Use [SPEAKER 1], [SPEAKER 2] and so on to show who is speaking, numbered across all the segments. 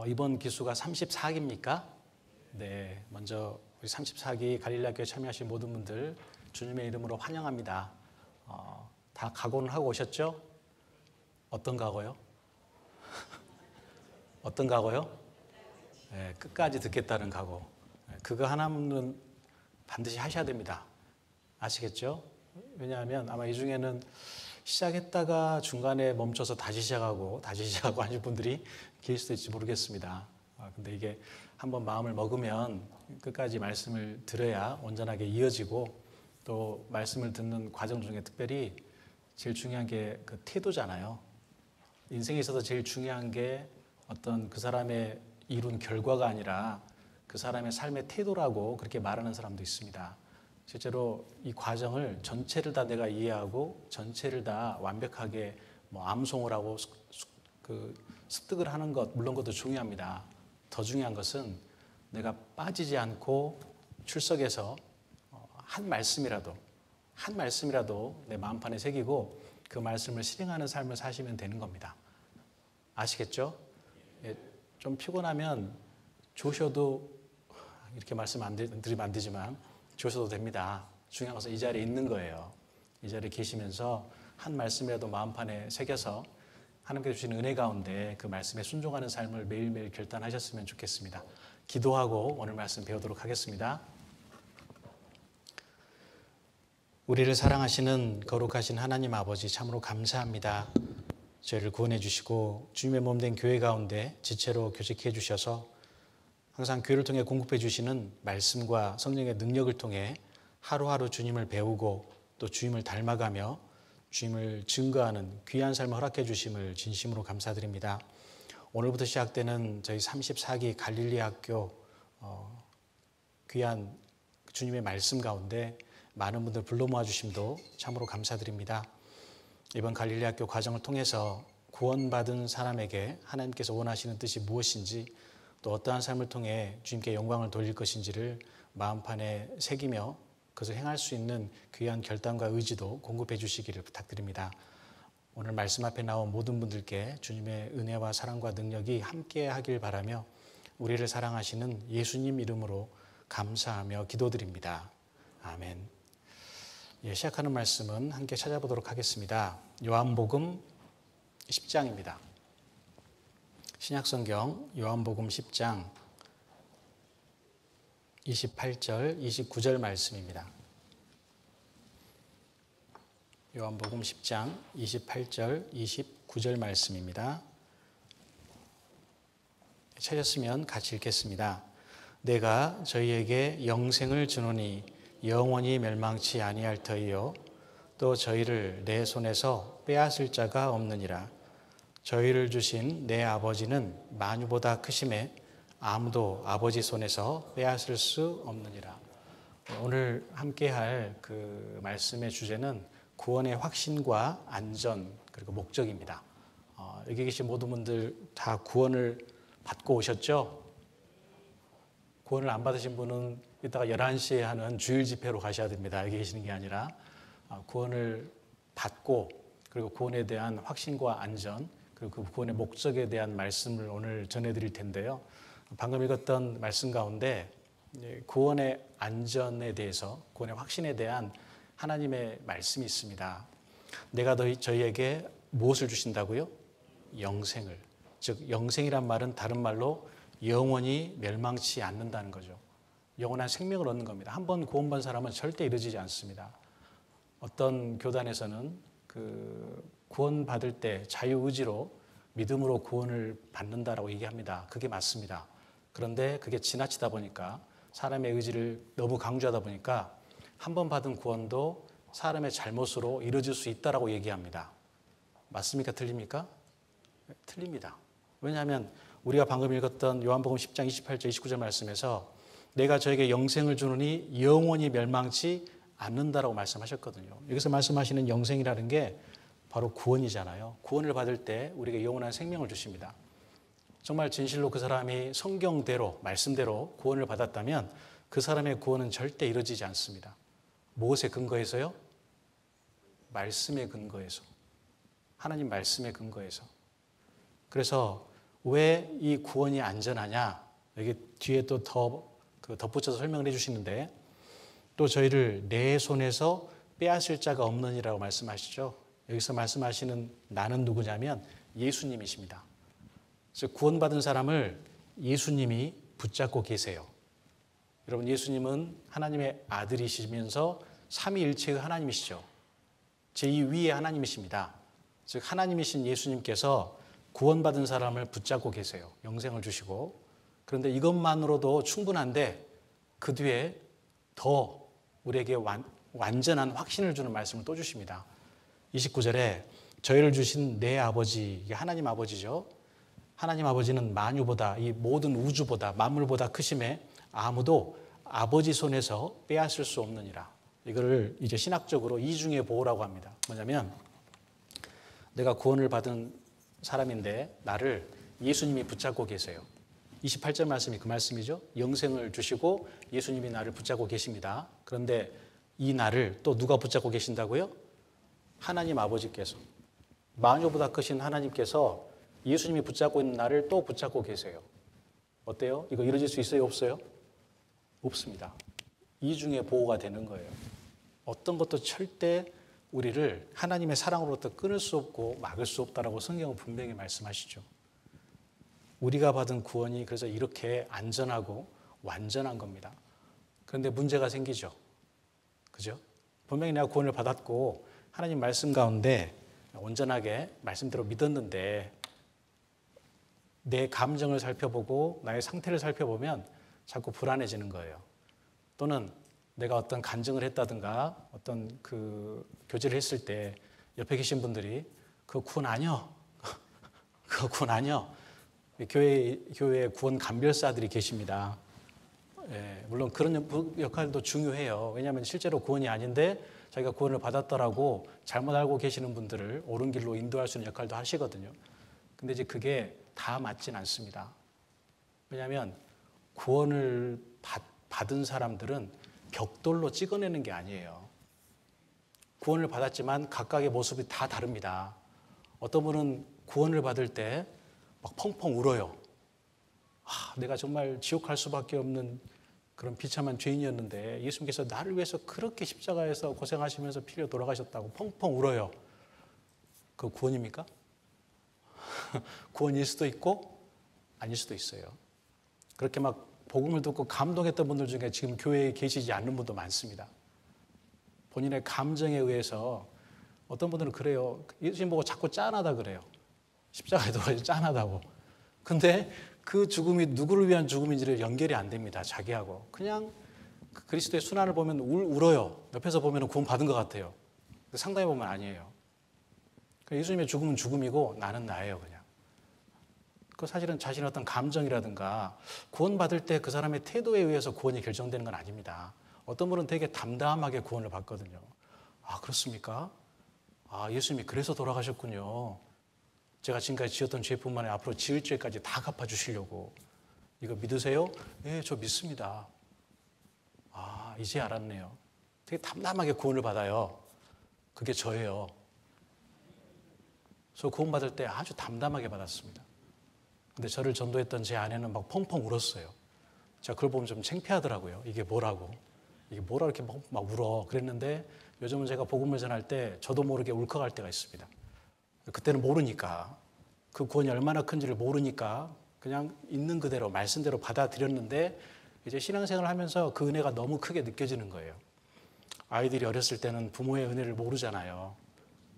[SPEAKER 1] 이번 기수가 34기입니까? 네, 먼저 우리 34기 갈릴리아 교회 참여하신 모든 분들 주님의 이름으로 환영합니다. 다 각오는 하고 오셨죠? 어떤 각오요? 어떤 각오요? 네, 끝까지 듣겠다는 각오. 그거 하나는 반드시 하셔야 됩니다. 아시겠죠? 왜냐하면 아마 이 중에는 시작했다가 중간에 멈춰서 다시 시작하고 하실 분들이 계실 수도 있을지 모르겠습니다. 근데 이게 한번 마음을 먹으면 끝까지 말씀을 들어야 온전하게 이어지고, 또 말씀을 듣는 과정 중에 특별히 제일 중요한 게 그 태도잖아요. 인생에 있어서 제일 중요한 게 어떤 그 사람의 이룬 결과가 아니라 그 사람의 삶의 태도라고 그렇게 말하는 사람도 있습니다. 실제로 이 과정을 전체를 다 내가 이해하고 전체를 다 완벽하게 암송을 하고 습득을 하는 것, 물론 그것도 중요합니다. 더 중요한 것은 내가 빠지지 않고 출석해서 한 말씀이라도 내 마음판에 새기고 그 말씀을 실행하는 삶을 사시면 되는 겁니다. 아시겠죠? 좀 피곤하면 조셔도, 이렇게 말씀 드리면 안 되지만 조셔도 됩니다. 중요한 것은 이 자리에 있는 거예요. 이 자리에 계시면서 한 말씀이라도 마음판에 새겨서 하나님께서 주신 은혜 가운데 그 말씀에 순종하는 삶을 매일매일 결단하셨으면 좋겠습니다. 기도하고 오늘 말씀 배우도록 하겠습니다. 우리를 사랑하시는 거룩하신 하나님 아버지, 참으로 감사합니다. 저희를 구원해 주시고 주님의 몸된 교회 가운데 지체로 교직해 주셔서 항상 교회를 통해 공급해 주시는 말씀과 성령의 능력을 통해 하루하루 주님을 배우고 또 주님을 닮아가며 주님을 증거하는 귀한 삶을 허락해 주심을 진심으로 감사드립니다. 오늘부터 시작되는 저희 34기 갈릴리 학교 귀한 주님의 말씀 가운데 많은 분들 불러 모아 주심도 참으로 감사드립니다. 이번 갈릴리 학교 과정을 통해서 구원받은 사람에게 하나님께서 원하시는 뜻이 무엇인지, 또 어떠한 삶을 통해 주님께 영광을 돌릴 것인지를 마음판에 새기며 그것을 행할 수 있는 귀한 결단과 의지도 공급해 주시기를 부탁드립니다. 오늘 말씀 앞에 나온 모든 분들께 주님의 은혜와 사랑과 능력이 함께 하길 바라며 우리를 사랑하시는 예수님 이름으로 감사하며 기도드립니다. 아멘. 시작하는 말씀은 함께 찾아보도록 하겠습니다. 요한복음 10장입니다. 신약성경 요한복음 10장 28절, 29절 말씀입니다. 요한복음 10장 28절, 29절 말씀입니다. 찾았으면 같이 읽겠습니다. 내가 저희에게 영생을 주노니 영원히 멸망치 아니할 터이요 또 저희를 내 손에서 빼앗을 자가 없느니라. 저희를 주신 내 아버지는 만유보다 크심에 아무도 아버지 손에서 빼앗을 수 없느니라. 오늘 함께할 그 말씀의 주제는 구원의 확신과 안전 그리고 목적입니다. 여기 계신 모든 분들 다 구원을 받고 오셨죠? 구원을 안 받으신 분은 이따가 11시에 하는 주일 집회로 가셔야 됩니다. 여기 계시는 게 아니라 구원을 받고 그리고 구원에 대한 확신과 안전 그리고 그 구원의 목적에 대한 말씀을 오늘 전해드릴 텐데요. 방금 읽었던 말씀 가운데 구원의 안전에 대해서, 구원의 확신에 대한 하나님의 말씀이 있습니다. 내가 저희에게 무엇을 주신다고요? 영생을. 즉 영생이란 말은 다른 말로 영원히 멸망치 않는다는 거죠. 영원한 생명을 얻는 겁니다. 한번 구원받은 사람은 절대 이루어지지 않습니다. 어떤 교단에서는 그 구원받을 때 자유의지로 믿음으로 구원을 받는다라고 얘기합니다. 그게 맞습니다. 그런데 그게 지나치다 보니까 사람의 의지를 너무 강조하다 보니까 한 번 받은 구원도 사람의 잘못으로 이루어질 수 있다라고 얘기합니다. 맞습니까? 틀립니까? 틀립니다. 왜냐하면 우리가 방금 읽었던 요한복음 10장 28절 29절 말씀에서 내가 저에게 영생을 주노니 영원히 멸망치 않는다라고 말씀하셨거든요. 여기서 말씀하시는 영생이라는 게 바로 구원이잖아요. 구원을 받을 때 우리에게 영원한 생명을 주십니다. 정말 진실로 그 사람이 성경대로 말씀대로 구원을 받았다면 그 사람의 구원은 절대 이루어지지 않습니다. 무엇에 근거해서요? 말씀에 근거해서. 하나님 말씀에 근거해서. 그래서 왜 이 구원이 안전하냐? 여기 뒤에 또 덧붙여서 설명을 해주시는데, 또 저희를 내 손에서 빼앗을 자가 없느니라고 말씀하시죠. 여기서 말씀하시는 나는 누구냐면 예수님이십니다. 그래서 구원받은 사람을 예수님이 붙잡고 계세요. 여러분, 예수님은 하나님의 아들이시면서 삼위일체의 하나님이시죠. 제2위의 하나님이십니다. 즉 하나님이신 예수님께서 구원받은 사람을 붙잡고 계세요. 영생을 주시고. 그런데 이것만으로도 충분한데 그 뒤에 더 우리에게 완전한 확신을 주는 말씀을 또 주십니다. 29절에 저희를 주신 내 아버지, 이게 하나님 아버지죠. 하나님 아버지는 만유보다, 이 모든 우주보다, 만물보다 크심에 아무도 아버지 손에서 빼앗을 수 없느니라. 이거를 이제 신학적으로 이중의 보호라고 합니다. 뭐냐면 내가 구원을 받은 사람인데 나를 예수님이 붙잡고 계세요. 28절 말씀이 그 말씀이죠. 영생을 주시고 예수님이 나를 붙잡고 계십니다. 그런데 이 나를 또 누가 붙잡고 계신다고요? 하나님 아버지께서, 만유보다 크신 하나님께서 예수님이 붙잡고 있는 나를 또 붙잡고 계세요. 어때요? 이거 이루어질 수 있어요? 없어요? 없습니다. 이중의 보호가 되는 거예요. 어떤 것도 절대 우리를 하나님의 사랑으로부터 끊을 수 없고 막을 수 없다라고 성경은 분명히 말씀하시죠. 우리가 받은 구원이 그래서 이렇게 안전하고 완전한 겁니다. 그런데 문제가 생기죠. 그죠? 분명히 내가 구원을 받았고 하나님 말씀 가운데 온전하게 말씀대로 믿었는데 내 감정을 살펴보고 나의 상태를 살펴보면 자꾸 불안해지는 거예요. 또는 내가 어떤 간증을 했다든가 어떤 그 교제를 했을 때 옆에 계신 분들이 그거 구원 아니여. 그거 구원 아니여. 교회에 구원 감별사들이 계십니다. 예, 물론 그런 역할도 중요해요. 왜냐하면 실제로 구원이 아닌데 자기가 구원을 받았더라고 잘못 알고 계시는 분들을 옳은 길로 인도할 수 있는 역할도 하시거든요. 근데 이제 그게 다 맞진 않습니다. 왜냐하면 구원을 받은 사람들은 벽돌로 찍어내는 게 아니에요. 구원을 받았지만 각각의 모습이 다 다릅니다. 어떤 분은 구원을 받을 때 막 펑펑 울어요. 내가 정말 지옥 갈 수밖에 없는 그런 비참한 죄인이었는데 예수님께서 나를 위해서 그렇게 십자가에서 고생하시면서 피 흘려 돌아가셨다고 펑펑 울어요. 그 구원입니까? 구원일 수도 있고 아닐 수도 있어요. 그렇게 막 복음을 듣고 감동했던 분들 중에 지금 교회에 계시지 않는 분도 많습니다. 본인의 감정에 의해서 어떤 분들은 그래요. 예수님 보고 자꾸 짠하다 그래요. 십자가에 돌아가서 짠하다고. 근데 그 죽음이 누구를 위한 죽음인지를 연결이 안 됩니다. 자기하고. 그냥 그리스도의 순환을 보면 울어요. 옆에서 보면 구원 받은 것 같아요. 상당히 보면 아니에요. 예수님의 죽음은 죽음이고 나는 나예요, 그냥. 그 사실은 자신의 어떤 감정이라든가 구원받을 때 그 사람의 태도에 의해서 구원이 결정되는 건 아닙니다. 어떤 분은 되게 담담하게 구원을 받거든요. 아, 그렇습니까? 아, 예수님이 그래서 돌아가셨군요. 제가 지금까지 지었던 죄뿐만 아니라 앞으로 지을 죄까지 다 갚아주시려고. 이거 믿으세요? 네, 저 믿습니다. 아, 이제 알았네요. 되게 담담하게 구원을 받아요. 그게 저예요. 저 구원받을 때 아주 담담하게 받았습니다. 근데 저를 전도했던 제 아내는 막 펑펑 울었어요. 제가 그걸 보면 좀 창피하더라고요. 이게 뭐라고. 이게 뭐라 이렇게 막 울어. 그랬는데 요즘은 제가 복음을 전할 때 저도 모르게 울컥할 때가 있습니다. 그때는 모르니까. 그 구원이 얼마나 큰지를 모르니까 그냥 있는 그대로 말씀대로 받아들였는데 이제 신앙생활을 하면서 그 은혜가 너무 크게 느껴지는 거예요. 아이들이 어렸을 때는 부모의 은혜를 모르잖아요.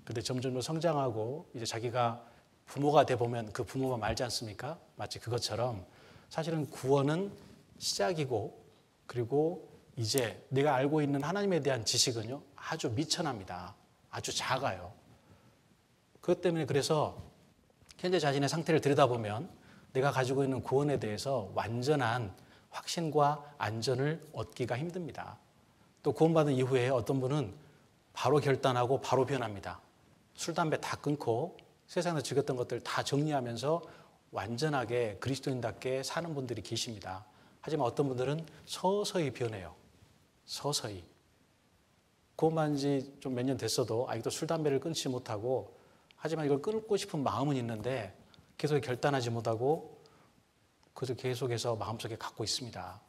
[SPEAKER 1] 근데 점점 성장하고 이제 자기가 부모가 돼 보면 그 부모가 말지 않습니까? 마치 그것처럼 사실은 구원은 시작이고 그리고 이제 내가 알고 있는 하나님에 대한 지식은요 아주 미천합니다. 아주 작아요. 그것 때문에 그래서 현재 자신의 상태를 들여다보면 내가 가지고 있는 구원에 대해서 완전한 확신과 안전을 얻기가 힘듭니다. 또 구원받은 이후에 어떤 분은 바로 결단하고 바로 변합니다. 술, 담배 다 끊고 세상에서 즐겼던 것들 다 정리하면서 완전하게 그리스도인답게 사는 분들이 계십니다. 하지만 어떤 분들은 서서히 변해요. 서서히. 구원받은 지 좀 몇 년 됐어도 아직도 술, 담배를 끊지 못하고 하지만 이걸 끊고 싶은 마음은 있는데 계속 결단하지 못하고 그래서 계속해서 마음속에 갖고 있습니다.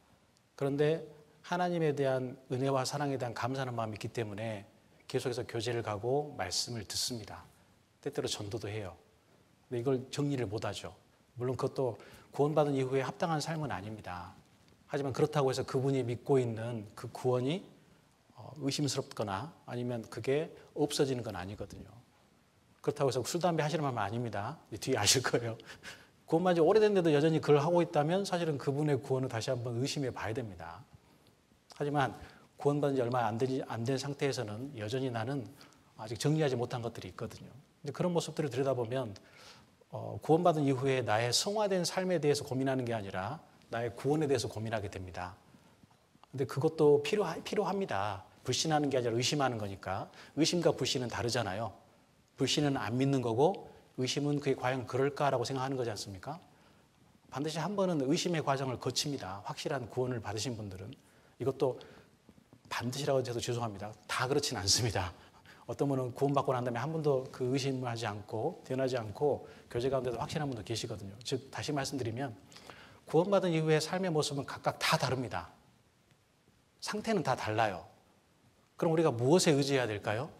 [SPEAKER 1] 그런데 하나님에 대한 은혜와 사랑에 대한 감사하는 마음이 있기 때문에 계속해서 교제를 가고 말씀을 듣습니다. 때때로 전도도 해요. 근데 이걸 정리를 못하죠. 물론 그것도 구원받은 이후에 합당한 삶은 아닙니다. 하지만 그렇다고 해서 그분이 믿고 있는 그 구원이 의심스럽거나 아니면 그게 없어지는 건 아니거든요. 그렇다고 해서 술, 담배 하시는 분 아닙니다. 뒤에 아실 거예요. 구원받은 지 오래됐는데도 여전히 그걸 하고 있다면 사실은 그분의 구원을 다시 한번 의심해 봐야 됩니다. 하지만 구원받은 지 얼마 안 된 상태에서는 여전히 나는 아직 정리하지 못한 것들이 있거든요. 근데 그런 모습들을 들여다보면 구원받은 이후에 나의 성화된 삶에 대해서 고민하는 게 아니라 나의 구원에 대해서 고민하게 됩니다. 근데 그것도 필요합니다. 불신하는 게 아니라 의심하는 거니까. 의심과 불신은 다르잖아요. 불신은 안 믿는 거고 의심은 그게 과연 그럴까라고 생각하는 거지 않습니까? 반드시 한 번은 의심의 과정을 거칩니다. 확실한 구원을 받으신 분들은. 이것도 반드시라고 해도 죄송합니다. 다 그렇진 않습니다. 어떤 분은 구원받고 난 다음에 한 번도 그 의심을 하지 않고 변하지 않고 교제 가운데도 확신한 분도 계시거든요. 즉 다시 말씀드리면 구원받은 이후의 삶의 모습은 각각 다 다릅니다. 상태는 다 달라요. 그럼 우리가 무엇에 의지해야 될까요?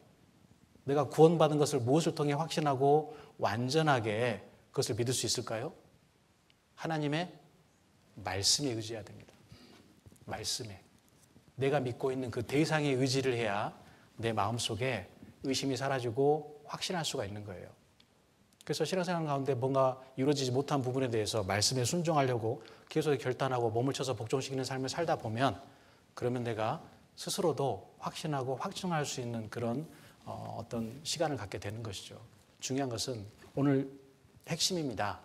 [SPEAKER 1] 내가 구원받은 것을 무엇을 통해 확신하고 완전하게 그것을 믿을 수 있을까요? 하나님의 말씀에 의지해야 됩니다. 말씀에. 내가 믿고 있는 그 대상에 의지를 해야 내 마음속에 의심이 사라지고 확신할 수가 있는 거예요. 그래서 신앙생활 가운데 뭔가 이루어지지 못한 부분에 대해서 말씀에 순종하려고 계속 결단하고 몸을 쳐서 복종시키는 삶을 살다 보면 그러면 내가 스스로도 확신하고 확증할 수 있는 그런 어떤 시간을 갖게 되는 것이죠. 중요한 것은 오늘 핵심입니다.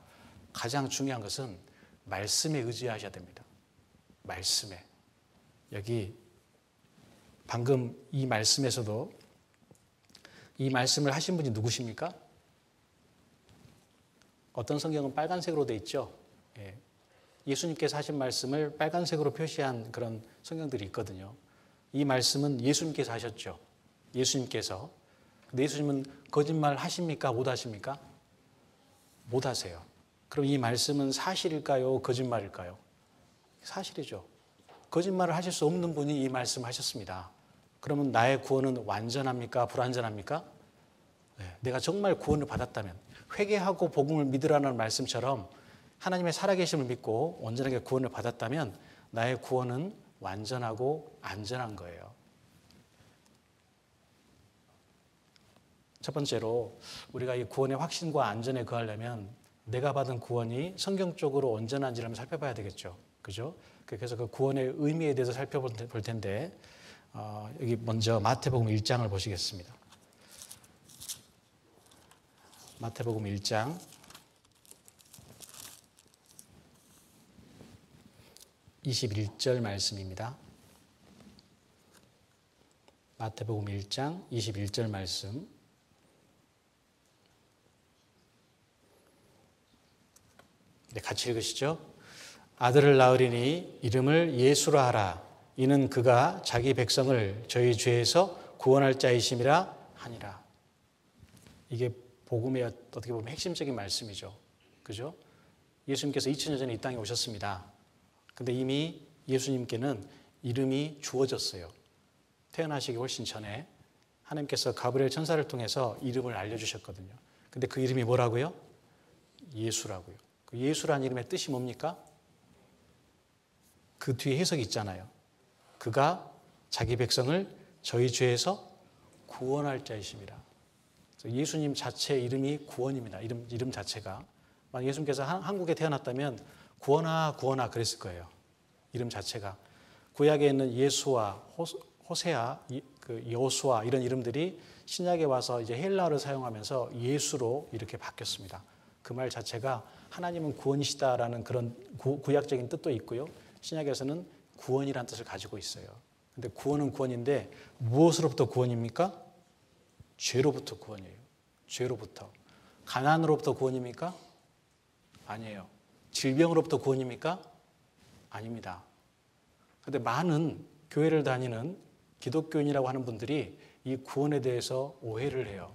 [SPEAKER 1] 가장 중요한 것은 말씀에 의지하셔야 됩니다. 말씀에. 여기 방금 이 말씀에서도 이 말씀을 하신 분이 누구십니까? 어떤 성경은 빨간색으로 되어 있죠. 예수님께서 하신 말씀을 빨간색으로 표시한 그런 성경들이 있거든요. 이 말씀은 예수님께서 하셨죠. 예수님께서. 근데 예수님은 거짓말 하십니까? 못 하십니까? 못 하세요. 그럼 이 말씀은 사실일까요? 거짓말일까요? 사실이죠. 거짓말을 하실 수 없는 분이 이 말씀을 하셨습니다. 그러면 나의 구원은 완전합니까? 불완전합니까? 내가 정말 구원을 받았다면 회개하고 복음을 믿으라는 말씀처럼 하나님의 살아계심을 믿고 온전하게 구원을 받았다면 나의 구원은 완전하고 안전한 거예요. 첫 번째로 우리가 이 구원의 확신과 안전에 거하려면 내가 받은 구원이 성경적으로 온전한지를 한번 살펴봐야 되겠죠. 그죠? 그래서 그 구원의 의미에 대해서 살펴볼 텐데 여기 먼저 마태복음 1장을 보시겠습니다. 마태복음 1장 21절 말씀입니다. 마태복음 1장 21절 말씀. 네, 같이 읽으시죠. 아들을 낳으리니 이름을 예수라 하라. 이는 그가 자기 백성을 저희 죄에서 구원할 자이심이라 하니라. 이게 복음의 어떻게 보면 핵심적인 말씀이죠. 그죠? 예수님께서 2000년 전에 이 땅에 오셨습니다. 근데 이미 예수님께는 이름이 주어졌어요. 태어나시기 훨씬 전에 하나님께서 가브리엘 천사를 통해서 이름을 알려주셨거든요. 근데 그 이름이 뭐라고요? 예수라고요. 그 예수라는 이름의 뜻이 뭡니까? 그 뒤에 해석이 있잖아요. 그가 자기 백성을 저희 죄에서 구원할 자이심이라. 예수님 자체의 이름이 구원입니다. 이름 자체가. 만약 예수님께서 한국에 태어났다면 구원아 구원아 그랬을 거예요. 이름 자체가. 구약에 있는 예수와 호세아, 여호수아 이런 이름들이 신약에 와서 이제 헬라어를 사용하면서 예수로 이렇게 바뀌었습니다. 그 말 자체가 하나님은 구원이시다라는 그런 구약적인 뜻도 있고요. 신약에서는 구원이라는 뜻을 가지고 있어요. 근데 구원은 구원인데 무엇으로부터 구원입니까? 죄로부터 구원이에요. 죄로부터. 가난으로부터 구원입니까? 아니에요. 질병으로부터 구원입니까? 아닙니다. 그런데 많은 교회를 다니는 기독교인이라고 하는 분들이 이 구원에 대해서 오해를 해요.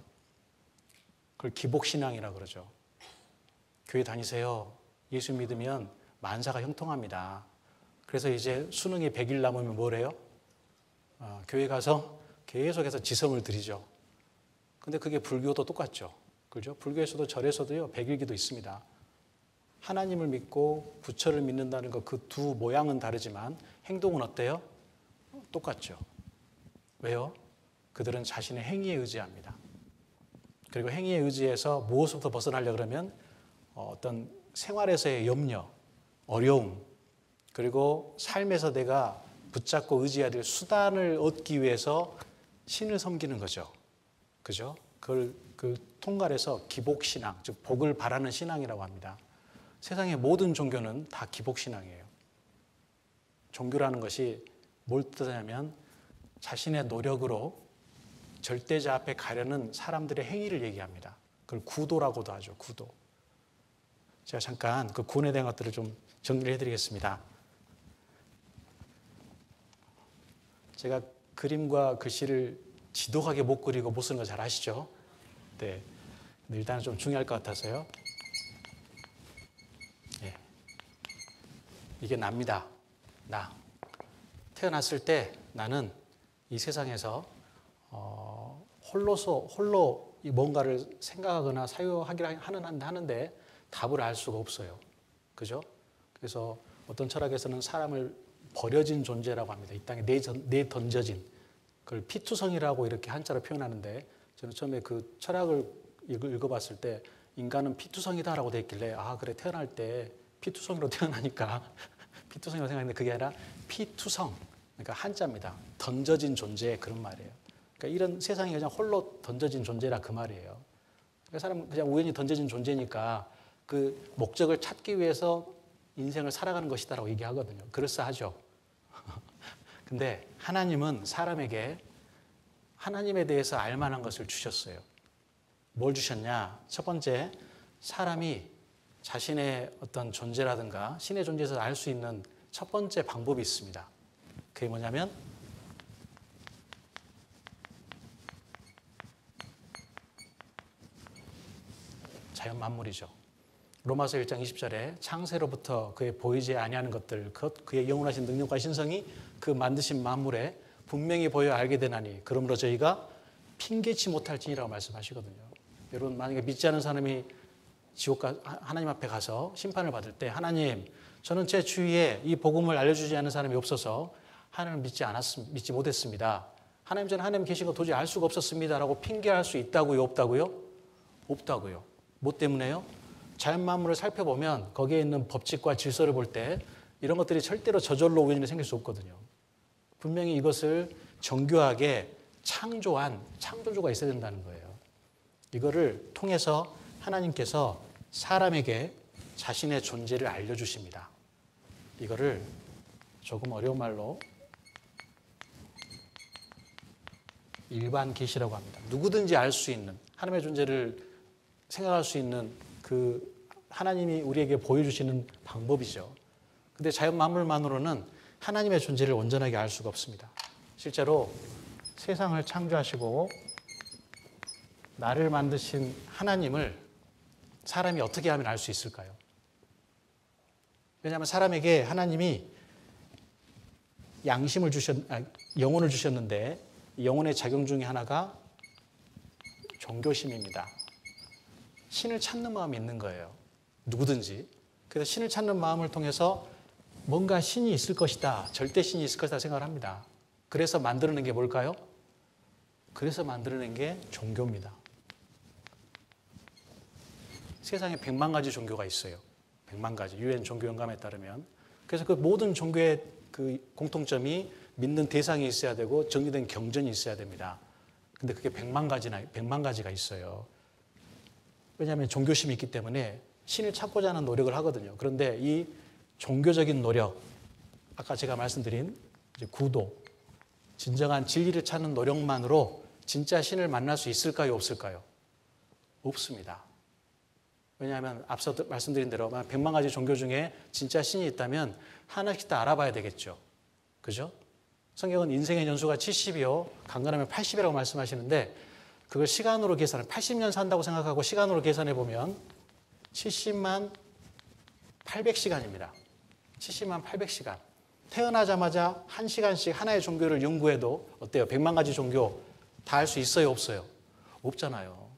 [SPEAKER 1] 그걸 기복신앙이라고 그러죠. 교회 다니세요. 예수 믿으면 만사가 형통합니다. 그래서 이제 수능이 100일 남으면 뭐래요? 교회 가서 계속해서 지성을 드리죠. 근데 그게 불교도 똑같죠. 그죠? 불교에서도 절에서도요, 100일기도 있습니다. 하나님을 믿고 부처를 믿는다는 것, 그 두 모양은 다르지만 행동은 어때요? 똑같죠. 왜요? 그들은 자신의 행위에 의지합니다. 그리고 행위에 의지해서 무엇부터 벗어나려고 그러면 어떤 생활에서의 염려, 어려움, 그리고 삶에서 내가 붙잡고 의지해야 될 수단을 얻기 위해서 신을 섬기는 거죠. 그죠? 그걸 통괄해서 기복신앙, 즉 복을 바라는 신앙이라고 합니다. 세상의 모든 종교는 다 기복신앙이에요. 종교라는 것이 뭘 뜻하냐면 자신의 노력으로 절대자 앞에 가려는 사람들의 행위를 얘기합니다. 그걸 구도라고도 하죠. 구도. 제가 잠깐 그 구원에 대한 것들을 좀 정리를 해드리겠습니다. 제가 그림과 글씨를 지독하게 못 그리고 못 쓰는 거 잘 아시죠? 네. 근데 일단은 좀 중요할 것 같아서요. 네. 이게 나입니다. 나. 태어났을 때 나는 이 세상에서 홀로 뭔가를 생각하거나 사유하기를 하는데 답을 알 수가 없어요. 그죠? 그래서 어떤 철학에서는 사람을 버려진 존재라고 합니다. 이 땅에 내던져진. 그걸 피투성이라고 이렇게 한자로 표현하는데 저는 처음에 그 철학을 읽어봤을 때 인간은 피투성이다라고 돼 있길래 그래 태어날 때 피투성이로 태어나니까 피투성이라고 생각했는데 그게 아니라 피투성. 그러니까 한자입니다. 던져진 존재 그런 말이에요. 그러니까 이런 세상에 그냥 홀로 던져진 존재라 그 말이에요. 그러니까 사람은 그냥 우연히 던져진 존재니까 그 목적을 찾기 위해서 인생을 살아가는 것이다라고 얘기하거든요. 그럴싸하죠. 근데 하나님은 사람에게 하나님에 대해서 알 만한 것을 주셨어요. 뭘 주셨냐? 첫 번째, 사람이 자신의 어떤 존재라든가 신의 존재에서 알 수 있는 첫 번째 방법이 있습니다. 그게 뭐냐면 자연 만물이죠. 로마서 1장 20절에 창세로부터 그의 보이지 아니하는 것들, 그의 영원하신 능력과 신성이 그 만드신 만물에 분명히 보여 알게 되나니 그러므로 저희가 핑계치 못할지니라고 말씀하시거든요. 여러분 만약에 믿지 않은 사람이 하나님 앞에 가서 심판을 받을 때 하나님, 저는 제 주위에 이 복음을 알려주지 않는 사람이 없어서 하나님을 믿지 못했습니다. 하나님, 저는 하나님 계신 거 도저히 알 수가 없었습니다라고 핑계할 수 있다고요? 없다고요? 없다고요. 뭐 때문에요? 자연 만물을 살펴보면 거기에 있는 법칙과 질서를 볼 때 이런 것들이 절대로 저절로 우연히 생길 수 없거든요. 분명히 이것을 정교하게 창조주가 있어야 된다는 거예요. 이거를 통해서 하나님께서 사람에게 자신의 존재를 알려주십니다. 이거를 조금 어려운 말로 일반 계시라고 합니다. 누구든지 알 수 있는 하나님의 존재를 생각할 수 있는 그 하나님이 우리에게 보여주시는 방법이죠. 근데 자연 만물만으로는 하나님의 존재를 온전하게 알 수가 없습니다. 실제로 세상을 창조하시고 나를 만드신 하나님을 사람이 어떻게 하면 알 수 있을까요? 왜냐하면 사람에게 하나님이 영혼을 주셨는데 영혼의 작용 중에 하나가 종교심입니다. 신을 찾는 마음이 있는 거예요. 누구든지. 그래서 신을 찾는 마음을 통해서 뭔가 신이 있을 것이다. 절대 신이 있을 것이다 생각을 합니다. 그래서 만들어낸 게 뭘까요? 그래서 만들어낸 게 종교입니다. 세상에 100만 가지 종교가 있어요. 100만 가지. 유엔 종교연감에 따르면. 그래서 그 모든 종교의 그 공통점이 믿는 대상이 있어야 되고 정리된 경전이 있어야 됩니다. 근데 그게 100만 가지가 있어요. 왜냐하면 종교심이 있기 때문에 신을 찾고자 하는 노력을 하거든요. 그런데 이 종교적인 노력, 아까 제가 말씀드린 구도, 진정한 진리를 찾는 노력만으로 진짜 신을 만날 수 있을까요? 없을까요? 없습니다. 왜냐하면 앞서 말씀드린 대로 100만 가지 종교 중에 진짜 신이 있다면 하나씩 다 알아봐야 되겠죠. 그죠? 성경은 인생의 연수가 70이요, 강건하면 80이라고 말씀하시는데 그걸 시간으로 계산해 80년 산다고 생각하고 시간으로 계산해 보면 70만 800시간입니다. 70만 800시간. 태어나자마자 1시간씩 하나의 종교를 연구해도 어때요? 100만 가지 종교 다 할 수 있어요? 없어요? 없잖아요.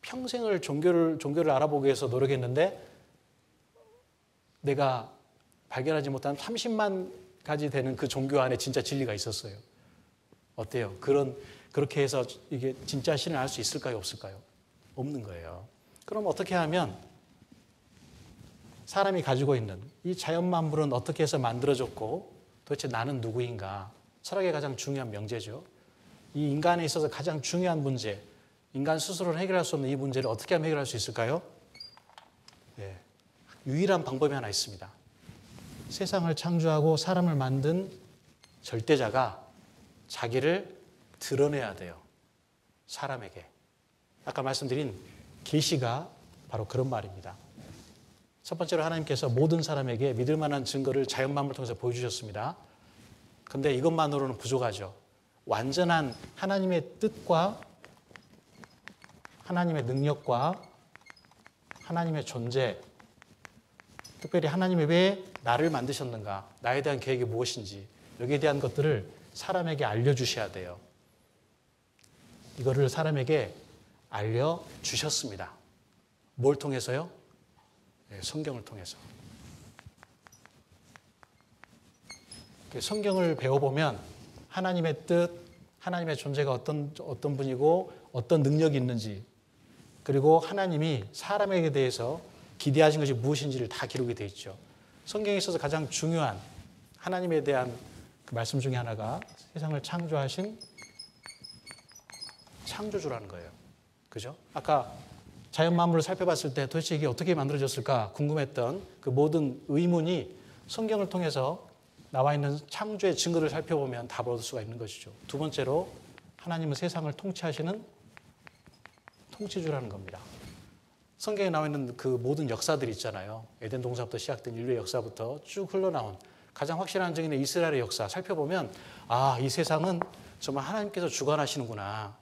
[SPEAKER 1] 평생을 종교를 알아보기 위해서 노력했는데 내가 발견하지 못한 30만 가지 되는 그 종교 안에 진짜 진리가 있었어요. 어때요? 그렇게 해서 이게 진짜 신을 알 수 있을까요? 없을까요? 없는 거예요. 그럼 어떻게 하면 사람이 가지고 있는 이 자연 만물은 어떻게 해서 만들어졌고 도대체 나는 누구인가? 철학의 가장 중요한 명제죠. 이 인간에 있어서 가장 중요한 문제, 인간 스스로는 해결할 수 없는 이 문제를 어떻게 하면 해결할 수 있을까요? 네. 유일한 방법이 하나 있습니다. 세상을 창조하고 사람을 만든 절대자가 자기를 드러내야 돼요. 사람에게. 아까 말씀드린 계시가 바로 그런 말입니다. 첫 번째로 하나님께서 모든 사람에게 믿을 만한 증거를 자연 만물을 통해서 보여주셨습니다. 그런데 이것만으로는 부족하죠. 완전한 하나님의 뜻과 하나님의 능력과 하나님의 존재, 특별히 하나님이 왜 나를 만드셨는가, 나에 대한 계획이 무엇인지 여기에 대한 것들을 사람에게 알려주셔야 돼요. 이거를 사람에게 알려주셨습니다. 뭘 통해서요? 성경을 통해서. 성경을 배워보면 하나님의 뜻, 하나님의 존재가 어떤 분이고 어떤 능력이 있는지, 그리고 하나님이 사람에게 대해서 기대하신 것이 무엇인지를 다 기록이 되어 있죠. 성경에 있어서 가장 중요한 하나님에 대한 그 말씀 중에 하나가 세상을 창조하신 창조주라는 거예요. 그죠? 아까 자연 만물을 살펴봤을 때 도대체 이게 어떻게 만들어졌을까 궁금했던 그 모든 의문이 성경을 통해서 나와 있는 창조의 증거를 살펴보면 답을 얻을 수가 있는 것이죠. 두 번째로 하나님은 세상을 통치하시는 통치주라는 겁니다. 성경에 나와 있는 그 모든 역사들이 있잖아요. 에덴 동산부터 시작된 인류의 역사부터 쭉 흘러나온 가장 확실한 증인의 이스라엘의 역사 살펴보면 이 세상은 정말 하나님께서 주관하시는구나.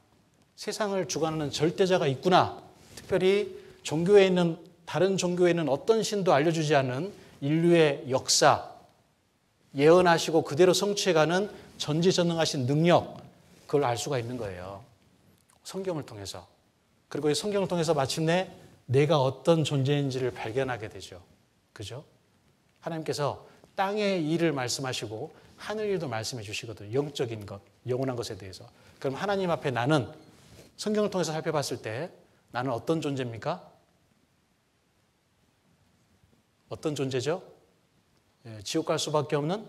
[SPEAKER 1] 세상을 주관하는 절대자가 있구나. 특별히 종교에 있는 다른 종교에 있는 어떤 신도 알려주지 않은 인류의 역사, 예언하시고 그대로 성취해가는 전지전능하신 능력, 그걸 알 수가 있는 거예요. 성경을 통해서. 그리고 이 성경을 통해서 마침내 내가 어떤 존재인지를 발견하게 되죠. 그죠? 하나님께서 땅의 일을 말씀하시고 하늘 일도 말씀해 주시거든요. 영적인 것, 영원한 것에 대해서. 그럼 하나님 앞에 나는 성경을 통해서 살펴봤을 때 나는 어떤 존재입니까? 어떤 존재죠? 지옥 갈 수밖에 없는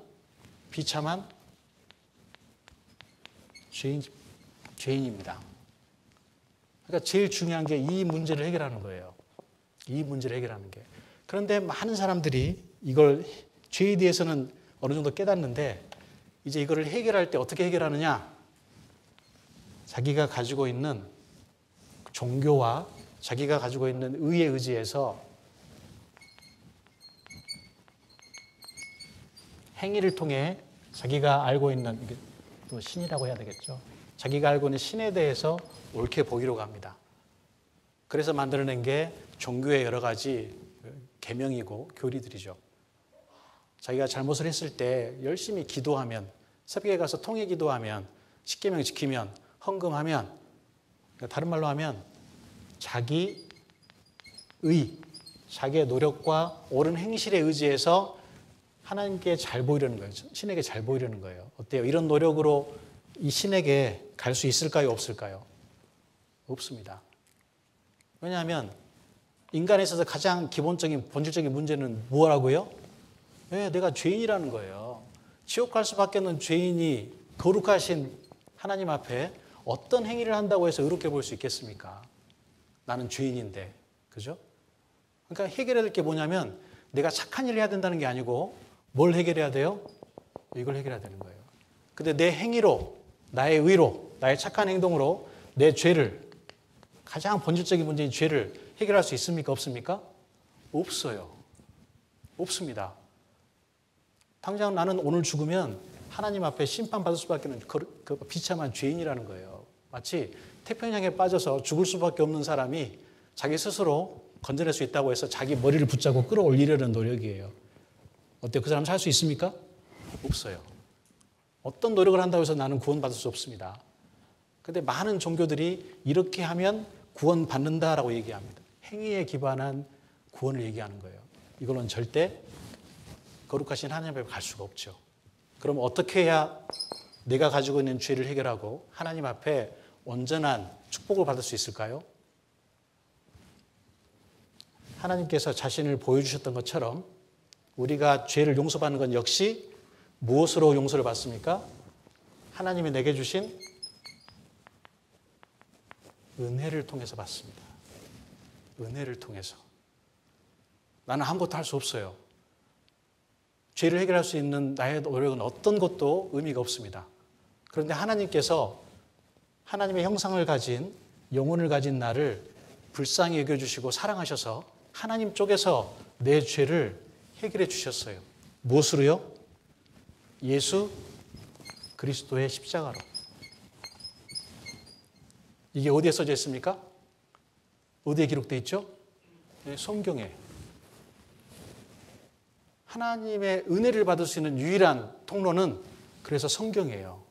[SPEAKER 1] 비참한 죄인입니다. 그러니까 제일 중요한 게 이 문제를 해결하는 거예요. 이 문제를 해결하는 게. 그런데 많은 사람들이 이걸 죄에 대해서는 어느 정도 깨닫는데 이제 이거를 해결할 때 어떻게 해결하느냐? 자기가 가지고 있는 종교와 자기가 가지고 있는 의에 의지해서 행위를 통해 자기가 알고 있는, 이게 또 신이라고 해야 되겠죠. 자기가 알고 있는 신에 대해서 옳게 보이려고 합니다. 그래서 만들어낸 게 종교의 여러 가지 계명이고 교리들이죠. 자기가 잘못을 했을 때 열심히 기도하면, 새벽에 가서 통회 기도하면, 십계명 지키면, 헌금하면, 다른 말로 하면 자기의, 자기의 노력과 옳은 행실에 의지해서 하나님께 잘 보이려는 거예요. 신에게 잘 보이려는 거예요. 어때요? 이런 노력으로 이 신에게 갈 수 있을까요? 없을까요? 없습니다. 왜냐하면 인간에 있어서 가장 기본적인 본질적인 문제는 뭐라고요? 내가 죄인이라는 거예요. 지옥 갈 수밖에 없는 죄인이 거룩하신 하나님 앞에 어떤 행위를 한다고 해서 의롭게 볼 수 있겠습니까? 나는 죄인인데. 그죠? 그러니까 해결해야 될 게 뭐냐면 내가 착한 일을 해야 된다는 게 아니고 뭘 해결해야 돼요? 이걸 해결해야 되는 거예요. 근데 내 행위로, 나의 의로, 나의 착한 행동으로 내 죄를, 가장 본질적인 문제인 죄를 해결할 수 있습니까? 없습니까? 없어요. 없습니다. 당장 나는 오늘 죽으면 하나님 앞에 심판받을 수밖에 없는 그 비참한 죄인이라는 거예요. 마치 태평양에 빠져서 죽을 수밖에 없는 사람이 자기 스스로 건져낼 수 있다고 해서 자기 머리를 붙잡고 끌어올리려는 노력이에요. 어때요? 그 사람 살 수 있습니까? 없어요. 어떤 노력을 한다고 해서 나는 구원받을 수 없습니다. 그런데 많은 종교들이 이렇게 하면 구원받는다라고 얘기합니다. 행위에 기반한 구원을 얘기하는 거예요. 이걸로는 절대 거룩하신 하나님 앞에 갈 수가 없죠. 그럼 어떻게 해야 내가 가지고 있는 죄를 해결하고 하나님 앞에 온전한 축복을 받을 수 있을까요? 하나님께서 자신을 보여주셨던 것처럼 우리가 죄를 용서받는 건 역시 무엇으로 용서를 받습니까? 하나님이 내게 주신 은혜를 통해서 받습니다. 은혜를 통해서. 나는 아무것도 할 수 없어요. 죄를 해결할 수 있는 나의 노력은 어떤 것도 의미가 없습니다. 그런데 하나님께서 하나님의 형상을 가진 영혼을 가진 나를 불쌍히 여겨주시고 사랑하셔서 하나님 쪽에서 내 죄를 해결해 주셨어요. 무엇으로요? 예수 그리스도의 십자가로. 이게 어디에 써져 있습니까? 어디에 기록되어 있죠? 네, 성경에. 하나님의 은혜를 받을 수 있는 유일한 통로는 그래서 성경이에요.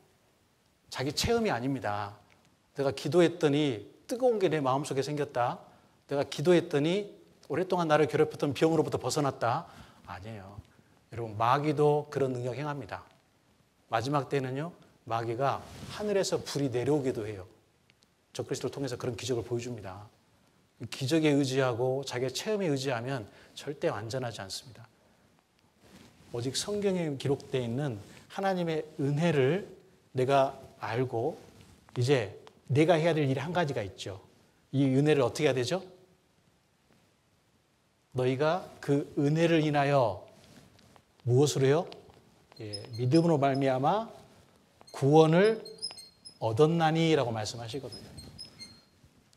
[SPEAKER 1] 자기 체험이 아닙니다. 내가 기도했더니 뜨거운 게 내 마음속에 생겼다. 내가 기도했더니 오랫동안 나를 괴롭혔던 병으로부터 벗어났다. 아니에요. 여러분, 마귀도 그런 능력 행합니다. 마지막 때는요, 마귀가 하늘에서 불이 내려오기도 해요. 적그리스도를 통해서 그런 기적을 보여줍니다. 기적에 의지하고 자기의 체험에 의지하면 절대 완전하지 않습니다. 오직 성경에 기록되어 있는 하나님의 은혜를 내가 알고 이제 내가 해야 될 일이 한 가지가 있죠. 이 은혜를 어떻게 해야 되죠? 너희가 그 은혜를 인하여 무엇으로요? 믿음으로 말미암아 구원을 얻었나니라고 말씀하시거든요.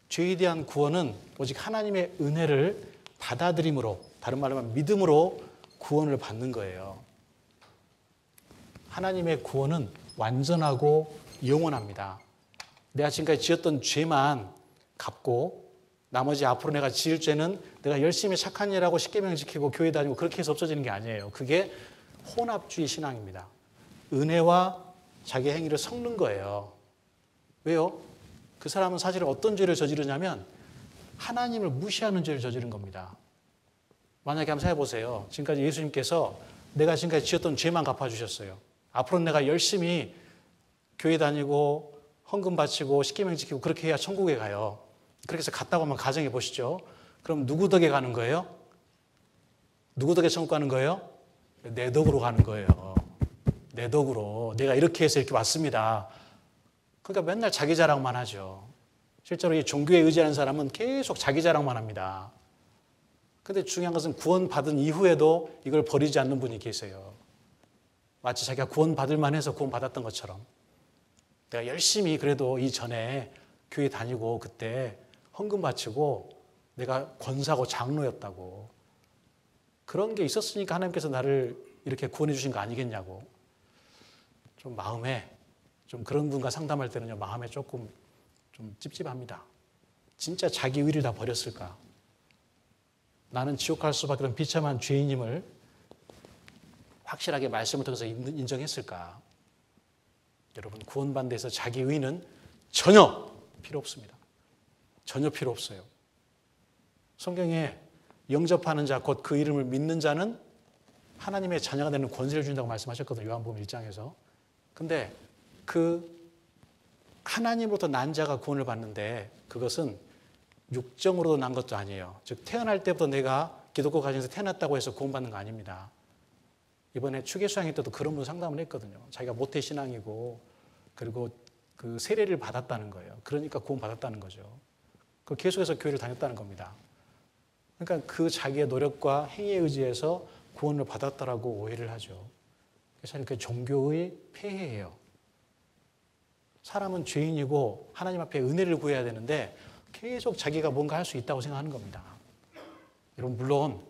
[SPEAKER 1] 죄에 대한 구원은 오직 하나님의 은혜를 받아들임으로, 다른 말로 하면 믿음으로 구원을 받는 거예요. 하나님의 구원은 완전하고 영원합니다. 내가 지금까지 지었던 죄만 갚고 나머지 앞으로 내가 지을 죄는 내가 열심히 착한 일하고 십계명 지키고 교회 다니고 그렇게 해서 없어지는 게 아니에요. 그게 혼합주의 신앙입니다. 은혜와 자기 행위를 섞는 거예요. 왜요? 그 사람은 사실 어떤 죄를 저지르냐면 하나님을 무시하는 죄를 저지른 겁니다. 만약에 한번 생각해 보세요. 지금까지 예수님께서 내가 지금까지 지었던 죄만 갚아주셨어요. 앞으로는 내가 열심히 교회 다니고 헌금 바치고 십계명 지키고 그렇게 해야 천국에 가요. 그렇게 해서 갔다고 한번 가정해 보시죠. 그럼 누구 덕에 가는 거예요? 누구 덕에 천국 가는 거예요? 내 덕으로 가는 거예요. 내 덕으로. 내가 이렇게 해서 이렇게 왔습니다. 그러니까 맨날 자기 자랑만 하죠. 실제로 이 종교에 의지하는 사람은 계속 자기 자랑만 합니다. 근데 중요한 것은 구원받은 이후에도 이걸 버리지 않는 분이 계세요. 마치 자기가 구원받을 만해서 구원받았던 것처럼. 내가 열심히 그래도 이전에 교회 다니고 그때 헌금 바치고 내가 권사고 장로였다고. 그런 게 있었으니까 하나님께서 나를 이렇게 구원해 주신 거 아니겠냐고. 좀 마음에, 좀 그런 분과 상담할 때는요, 마음에 조금 좀 찝찝합니다. 진짜 자기 의를 다 버렸을까? 나는 지옥 갈 수밖에 없는 비참한 죄인임을 확실하게 말씀을 통해서 인정했을까? 여러분, 구원받는 데서 자기 의는 전혀 필요 없습니다. 전혀 필요 없어요. 성경에 영접하는 자, 곧 그 이름을 믿는 자는 하나님의 자녀가 되는 권세를 준다고 말씀하셨거든요. 요한복음 1장에서. 근데 그 하나님으로부터 난 자가 구원을 받는데 그것은 육정으로 난 것도 아니에요. 즉 태어날 때부터 내가 기독교 가정에서 태어났다고 해서 구원받는 거 아닙니다. 이번에 추계수양회 때도 그런 분 상담을 했거든요. 자기가 모태신앙이고 그리고 그 세례를 받았다는 거예요. 그러니까 구원받았다는 거죠. 그 계속해서 교회를 다녔다는 겁니다. 그러니까 그 자기의 노력과 행위에 의지해서 구원을 받았다라고 오해를 하죠. 사실 그 종교의 폐해예요. 사람은 죄인이고 하나님 앞에 은혜를 구해야 되는데 계속 자기가 뭔가 할 수 있다고 생각하는 겁니다. 여러분, 물론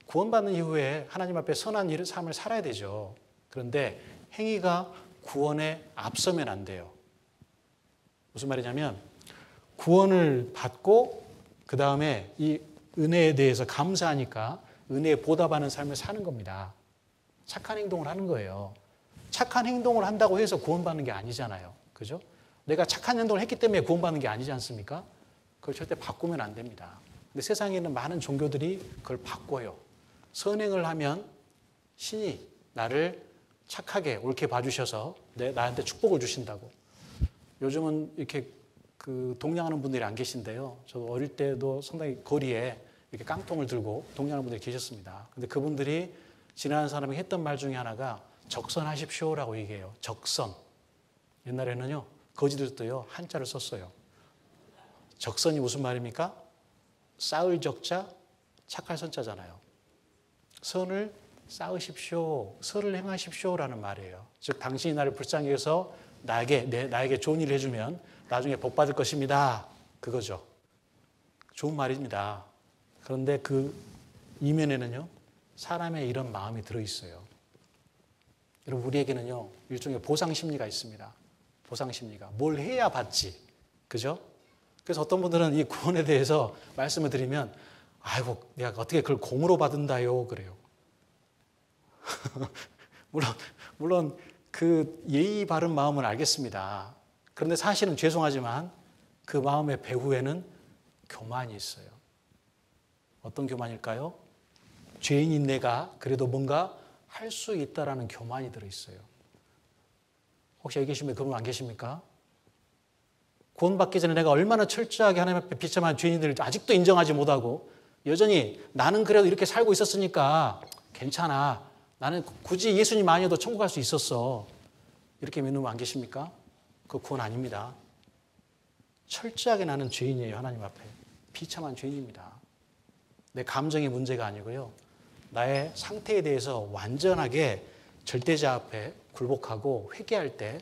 [SPEAKER 1] 구원받는 이후에 하나님 앞에 선한 삶을 살아야 되죠. 그런데 행위가 구원에 앞서면 안 돼요. 무슨 말이냐면 구원을 받고 그 다음에 이 은혜에 대해서 감사하니까 은혜에 보답하는 삶을 사는 겁니다. 착한 행동을 하는 거예요. 착한 행동을 한다고 해서 구원받는 게 아니잖아요. 그죠? 내가 착한 행동을 했기 때문에 구원받는 게 아니지 않습니까? 그걸 절대 바꾸면 안 됩니다. 근데 세상에 있는 많은 종교들이 그걸 바꿔요. 선행을 하면 신이 나를 착하게 옳게 봐주셔서 나한테 축복을 주신다고. 요즘은 이렇게 동냥하는 분들이 안 계신데요. 저도 어릴 때도 상당히 거리에 이렇게 깡통을 들고 동냥하는 분들이 계셨습니다. 근데 그분들이 지나가는 사람이 했던 말 중에 하나가 적선하십시오라고 얘기해요. 적선. 옛날에는요, 거지들도요, 한자를 썼어요. 적선이 무슨 말입니까? 쌓을 적자, 착할 선자잖아요. 선을 쌓으십시오, 선을 행하십시오라는 말이에요. 즉 당신이 나를 불쌍히 여겨서 나에게 좋은 일을 해주면 나중에 복 받을 것입니다. 그거죠. 좋은 말입니다. 그런데 그 이면에는요, 사람의 이런 마음이 들어있어요. 여러분, 우리에게는요, 일종의 보상심리가 있습니다. 보상심리가. 뭘 해야 받지. 그죠? 그래서 어떤 분들은 이 구원에 대해서 말씀을 드리면, 아이고, 내가 어떻게 그걸 공으로 받은다요? 그래요. 물론 그 예의 바른 마음은 알겠습니다. 그런데 사실은 죄송하지만 그 마음의 배후에는 교만이 있어요. 어떤 교만일까요? 죄인인 내가 그래도 뭔가 할 수 있다라는 교만이 들어있어요. 혹시 여기 계신 분 그분 안 계십니까? 구원받기 전에 내가 얼마나 철저하게 하나님 앞에 비참한 죄인들을 아직도 인정하지 못하고 여전히 나는 그래도 이렇게 살고 있었으니까 괜찮아. 나는 굳이 예수님 아니어도 천국 갈 수 있었어. 이렇게 믿는 분 안 계십니까? 그거 구원 아닙니다. 철저하게 나는 죄인이에요. 하나님 앞에. 비참한 죄인입니다. 내 감정의 문제가 아니고요. 나의 상태에 대해서 완전하게 절대자 앞에 굴복하고 회개할 때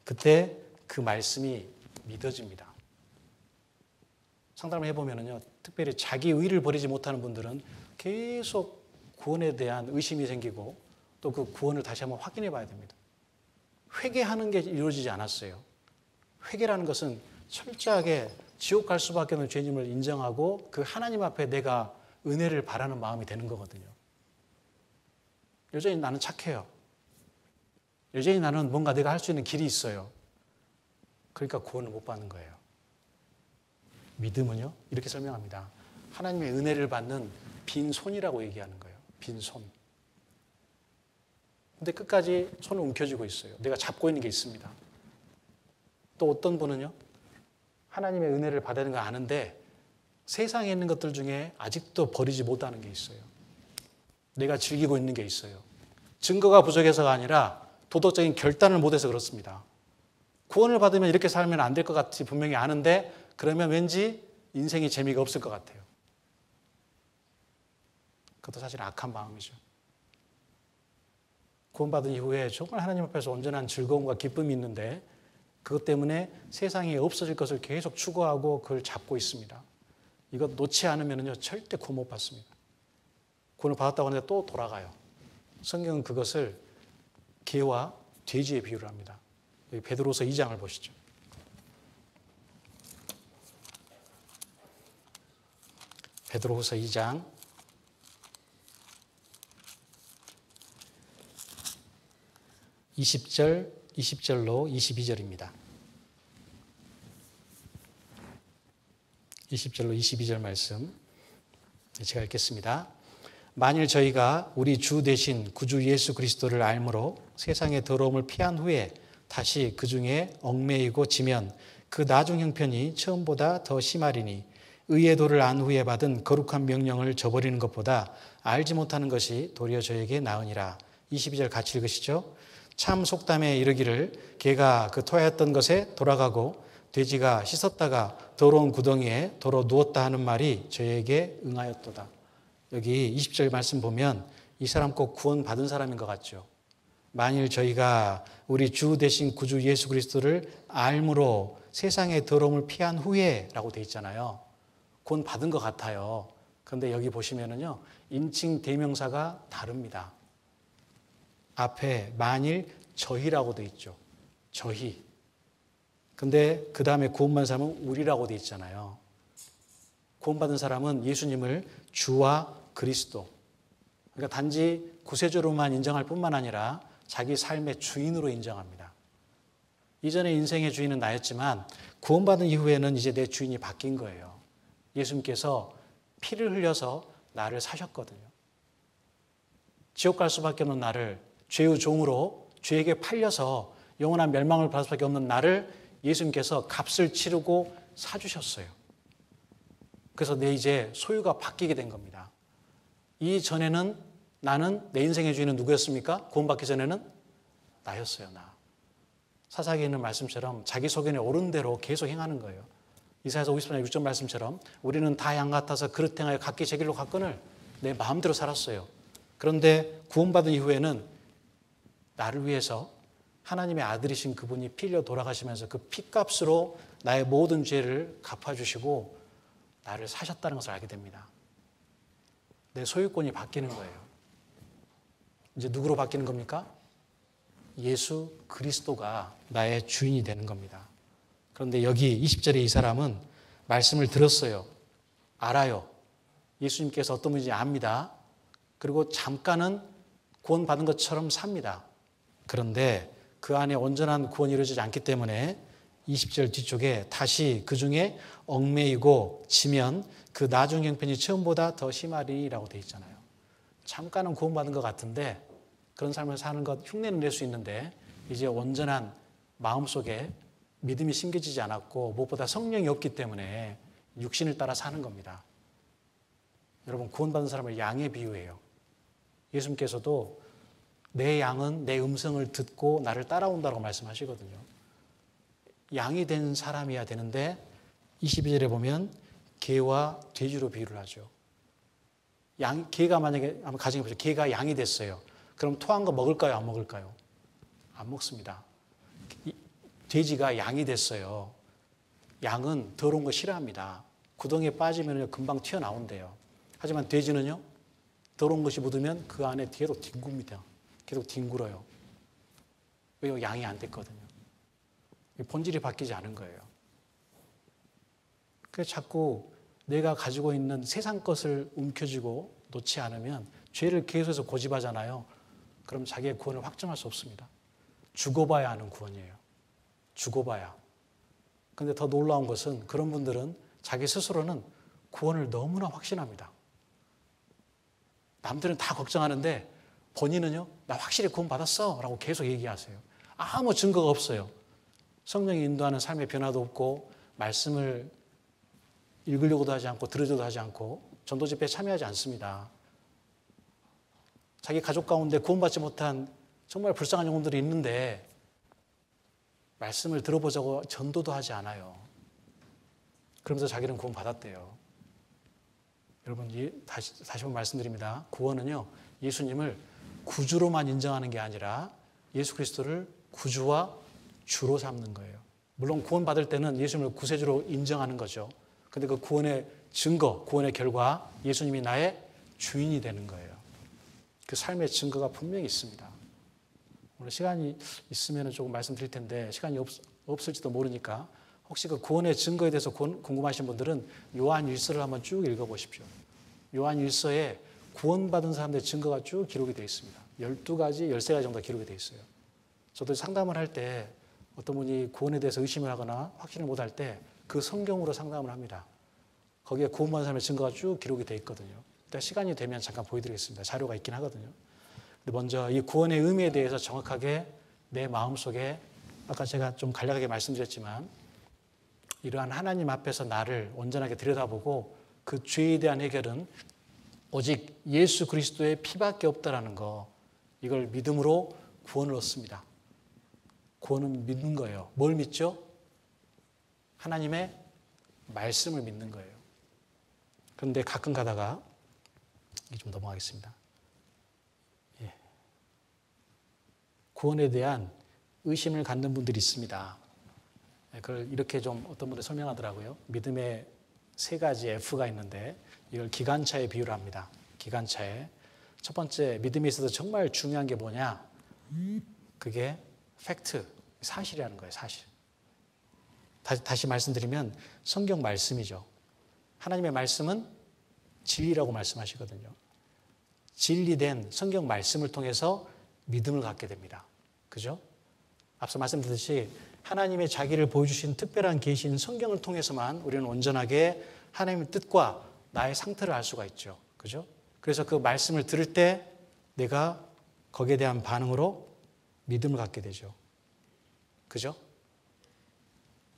[SPEAKER 1] 그때 그 말씀이 믿어집니다. 상담을 해보면요, 특별히 자기 의를 버리지 못하는 분들은 계속 구원에 대한 의심이 생기고 또 그 구원을 다시 한번 확인해 봐야 됩니다. 회개하는 게 이루어지지 않았어요. 회개라는 것은 철저하게 지옥 갈 수밖에 없는 죄인임을 인정하고 그 하나님 앞에 내가 은혜를 바라는 마음이 되는 거거든요. 여전히 나는 착해요. 여전히 나는 뭔가 내가 할 수 있는 길이 있어요. 그러니까 구원을 못 받는 거예요. 믿음은요, 이렇게 설명합니다. 하나님의 은혜를 받는 빈손이라고 얘기하는 거예요. 빈손. 근데 끝까지 손을 움켜쥐고 있어요. 내가 잡고 있는 게 있습니다. 또 어떤 분은요, 하나님의 은혜를 받는 거 아는데 세상에 있는 것들 중에 아직도 버리지 못하는 게 있어요. 내가 즐기고 있는 게 있어요. 증거가 부족해서가 아니라 도덕적인 결단을 못해서 그렇습니다. 구원을 받으면 이렇게 살면 안 될 것 같이 분명히 아는데 그러면 왠지 인생이 재미가 없을 것 같아요. 그것도 사실 악한 마음이죠. 구원받은 이후에 정말 하나님 앞에서 온전한 즐거움과 기쁨이 있는데 그것 때문에 세상에 없어질 것을 계속 추구하고 그걸 잡고 있습니다. 이것 놓지 않으면요, 절대 구원 못 받습니다. 구원을 받았다고 하는데 또 돌아가요. 성경은 그것을 개와 돼지에 비유를 합니다. 여기 베드로서 2장을 보시죠. 베드로서 2장 20절로 22절입니다. 20절로 22절 말씀 제가 읽겠습니다. 만일 저희가 우리 주 대신 구주 예수 그리스도를 알므로 세상의 더러움을 피한 후에 다시 그 중에 얽매이고 지면 그 나중 형편이 처음보다 더 심하리니 의의 도를 안 후에 받은 거룩한 명령을 저버리는 것보다 알지 못하는 것이 도리어 저에게 나으니라. 22절 같이 읽으시죠. 참 속담에 이르기를 개가 그 토하였던 것에 돌아가고 돼지가 씻었다가 더러운 구덩이에 도로 누웠다 하는 말이 저에게 응하였도다. 여기 20절 말씀 보면 이 사람 꼭 구원 받은 사람인 것 같죠. 만일 저희가 우리 주 대신 구주 예수 그리스도를 알므로 세상의 더러움을 피한 후에 라고 돼 있잖아요. 구원 받은 것 같아요. 그런데 여기 보시면은요, 인칭 대명사가 다릅니다. 앞에 만일 저희라고 돼 있죠. 저희. 근데 그 다음에 구원받은 사람은 우리라고 돼 있잖아요. 구원받은 사람은 예수님을 주와 그리스도, 그러니까 단지 구세주로만 인정할 뿐만 아니라 자기 삶의 주인으로 인정합니다. 이전에 인생의 주인은 나였지만 구원받은 이후에는 이제 내 주인이 바뀐 거예요. 예수님께서 피를 흘려서 나를 사셨거든요. 지옥 갈 수밖에 없는 나를 죄의 종으로 죄에게 팔려서 영원한 멸망을 받을 수밖에 없는 나를 예수님께서 값을 치르고 사주셨어요. 그래서 내 이제 소유가 바뀌게 된 겁니다. 이전에는 나는, 내 인생의 주인은 누구였습니까? 구원받기 전에는 나였어요, 나. 사사기에 있는 말씀처럼 자기 소견에 옳은 대로 계속 행하는 거예요. 이사야서 50장 6절 말씀처럼 우리는 다 양 같아서 그릇 행하여 각기 제 길로 갔거늘 내 마음대로 살았어요. 그런데 구원받은 이후에는 나를 위해서 하나님의 아들이신 그분이 피 흘려 돌아가시면서 그 피값으로 나의 모든 죄를 갚아주시고 나를 사셨다는 것을 알게 됩니다. 내 소유권이 바뀌는 거예요. 이제 누구로 바뀌는 겁니까? 예수 그리스도가 나의 주인이 되는 겁니다. 그런데 여기 20절에 이 사람은 말씀을 들었어요. 알아요. 예수님께서 어떤 분인지 압니다. 그리고 잠깐은 구원받은 것처럼 삽니다. 그런데 그 안에 온전한 구원이 이루어지지 않기 때문에 20절 뒤쪽에 다시 그 중에 얽매이고 지면 그 나중 형편이 처음보다 더 심하리라고 되어 있잖아요. 잠깐은 구원받은 것 같은데 그런 삶을 사는 것 흉내는 낼 수 있는데 이제 온전한 마음속에 믿음이 심겨지지 않았고 무엇보다 성령이 없기 때문에 육신을 따라 사는 겁니다. 여러분, 구원받은 사람을 양에 비유해요. 예수님께서도 내 양은 내 음성을 듣고 나를 따라온다고 말씀하시거든요. 양이 된 사람이어야 되는데 22절에 보면 개와 돼지로 비유를 하죠. 개가 만약에 한번 가정해 보세요. 개가 양이 됐어요. 그럼 토한 거 먹을까요? 안 먹을까요? 안 먹습니다. 돼지가 양이 됐어요. 양은 더러운 거 싫어합니다. 구덩이에 빠지면 금방 튀어나온대요. 하지만 돼지는요, 더러운 것이 묻으면 그 안에 계속 뒹굽니다. 계속 뒹굴어요. 왜요? 양이 안 됐거든요. 본질이 바뀌지 않은 거예요. 그래서 자꾸 내가 가지고 있는 세상 것을 움켜쥐고 놓지 않으면 죄를 계속해서 고집하잖아요. 그럼 자기의 구원을 확정할 수 없습니다. 죽어봐야 하는 구원이에요. 죽어봐야. 그런데 더 놀라운 것은 그런 분들은 자기 스스로는 구원을 너무나 확신합니다. 남들은 다 걱정하는데 본인은요, 나 확실히 구원 받았어 라고 계속 얘기하세요. 아무 증거가 없어요. 성령이 인도하는 삶의 변화도 없고 말씀을 읽으려고도 하지 않고 들으려고도 하지 않고 전도 집회에 참여하지 않습니다. 자기 가족 가운데 구원받지 못한 정말 불쌍한 영혼들이 있는데 말씀을 들어보자고 전도도 하지 않아요. 그러면서 자기는 구원 받았대요. 여러분, 다시 한번 말씀드립니다. 구원은요, 예수님을 구주로만 인정하는 게 아니라 예수 그리스도를 구주와 주로 삼는 거예요. 물론 구원 받을 때는 예수님을 구세주로 인정하는 거죠. 그런데 그 구원의 증거, 구원의 결과, 예수님이 나의 주인이 되는 거예요. 그 삶의 증거가 분명히 있습니다. 오늘 시간이 있으면 조금 말씀드릴 텐데 시간이 없을지도 모르니까 혹시 그 구원의 증거에 대해서 궁금하신 분들은 요한 1서를 한번 쭉 읽어보십시오. 요한 1서에 구원받은 사람들의 증거가 쭉 기록이 되어 있습니다. 12가지, 13가지 정도 기록이 되어 있어요. 저도 상담을 할 때 어떤 분이 구원에 대해서 의심을 하거나 확신을 못할 때 그 성경으로 상담을 합니다. 거기에 구원받은 사람의 증거가 쭉 기록이 되어 있거든요. 일단 시간이 되면 잠깐 보여드리겠습니다. 자료가 있긴 하거든요. 근데 먼저 이 구원의 의미에 대해서 정확하게 내 마음속에 아까 제가 좀 간략하게 말씀드렸지만 이러한 하나님 앞에서 나를 온전하게 들여다보고 그 죄에 대한 해결은 오직 예수 그리스도의 피밖에 없다라는 거, 이걸 믿음으로 구원을 얻습니다. 구원은 믿는 거예요. 뭘 믿죠? 하나님의 말씀을 믿는 거예요. 그런데 가끔 가다가 이게 좀 넘어가겠습니다. 예. 구원에 대한 의심을 갖는 분들이 있습니다. 그걸 이렇게 좀 어떤 분들 설명하더라고요. 믿음의 3가지 F가 있는데 이걸 기관차에 비유를 합니다. 기관차에. 첫 번째, 믿음에 있어서 정말 중요한 게 뭐냐? 그게 팩트, 사실이라는 거예요. 사실. 다시 말씀드리면 성경 말씀이죠. 하나님의 말씀은 진리라고 말씀하시거든요. 진리된 성경 말씀을 통해서 믿음을 갖게 됩니다. 그죠? 앞서 말씀드렸듯이 하나님의 자기를 보여주신 특별한 계시인 성경을 통해서만 우리는 온전하게 하나님의 뜻과 나의 상태를 알 수가 있죠. 그죠? 그래서 그 말씀을 들을 때 내가 거기에 대한 반응으로 믿음을 갖게 되죠. 그죠?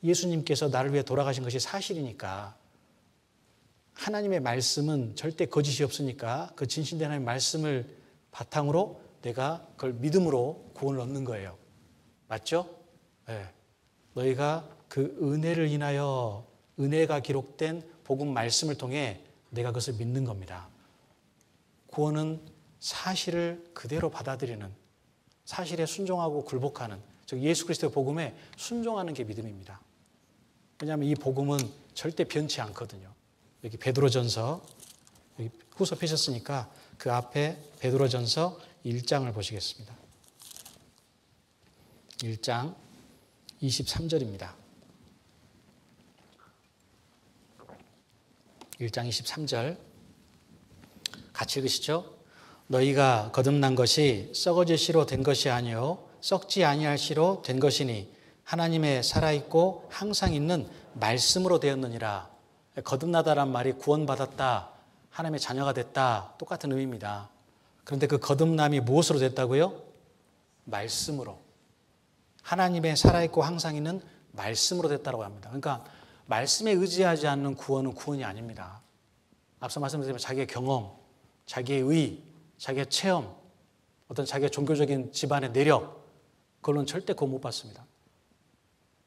[SPEAKER 1] 예수님께서 나를 위해 돌아가신 것이 사실이니까 하나님의 말씀은 절대 거짓이 없으니까 그 진실된 하나님의 말씀을 바탕으로 내가 그걸 믿음으로 구원을 얻는 거예요. 맞죠? 네. 너희가 그 은혜를 인하여 은혜가 기록된 복음 말씀을 통해 내가 그것을 믿는 겁니다. 구원은 사실을 그대로 받아들이는, 사실에 순종하고 굴복하는, 즉 예수 그리스도의 복음에 순종하는 게 믿음입니다. 왜냐하면 이 복음은 절대 변치 않거든요. 여기 베드로전서, 여기 후서 펴셨으니까 그 앞에 베드로전서 1장을 보시겠습니다. 1장 23절입니다. 1장 23절 같이 읽으시죠? 너희가 거듭난 것이 썩어질 씨로 된 것이 아니요 썩지 아니할 씨로 된 것이니 하나님의 살아있고 항상 있는 말씀으로 되었느니라. 거듭나다란 말이 구원받았다, 하나님의 자녀가 됐다, 똑같은 의미입니다. 그런데 그 거듭남이 무엇으로 됐다고요? 말씀으로. 하나님의 살아있고 항상 있는 말씀으로 됐다고 합니다. 그러니까 말씀에 의지하지 않는 구원은 구원이 아닙니다. 앞서 말씀드린 자기의 경험, 자기의 의, 자기의 체험, 어떤 자기의 종교적인 집안의 내력, 그걸로는 절대 구원 못 받습니다.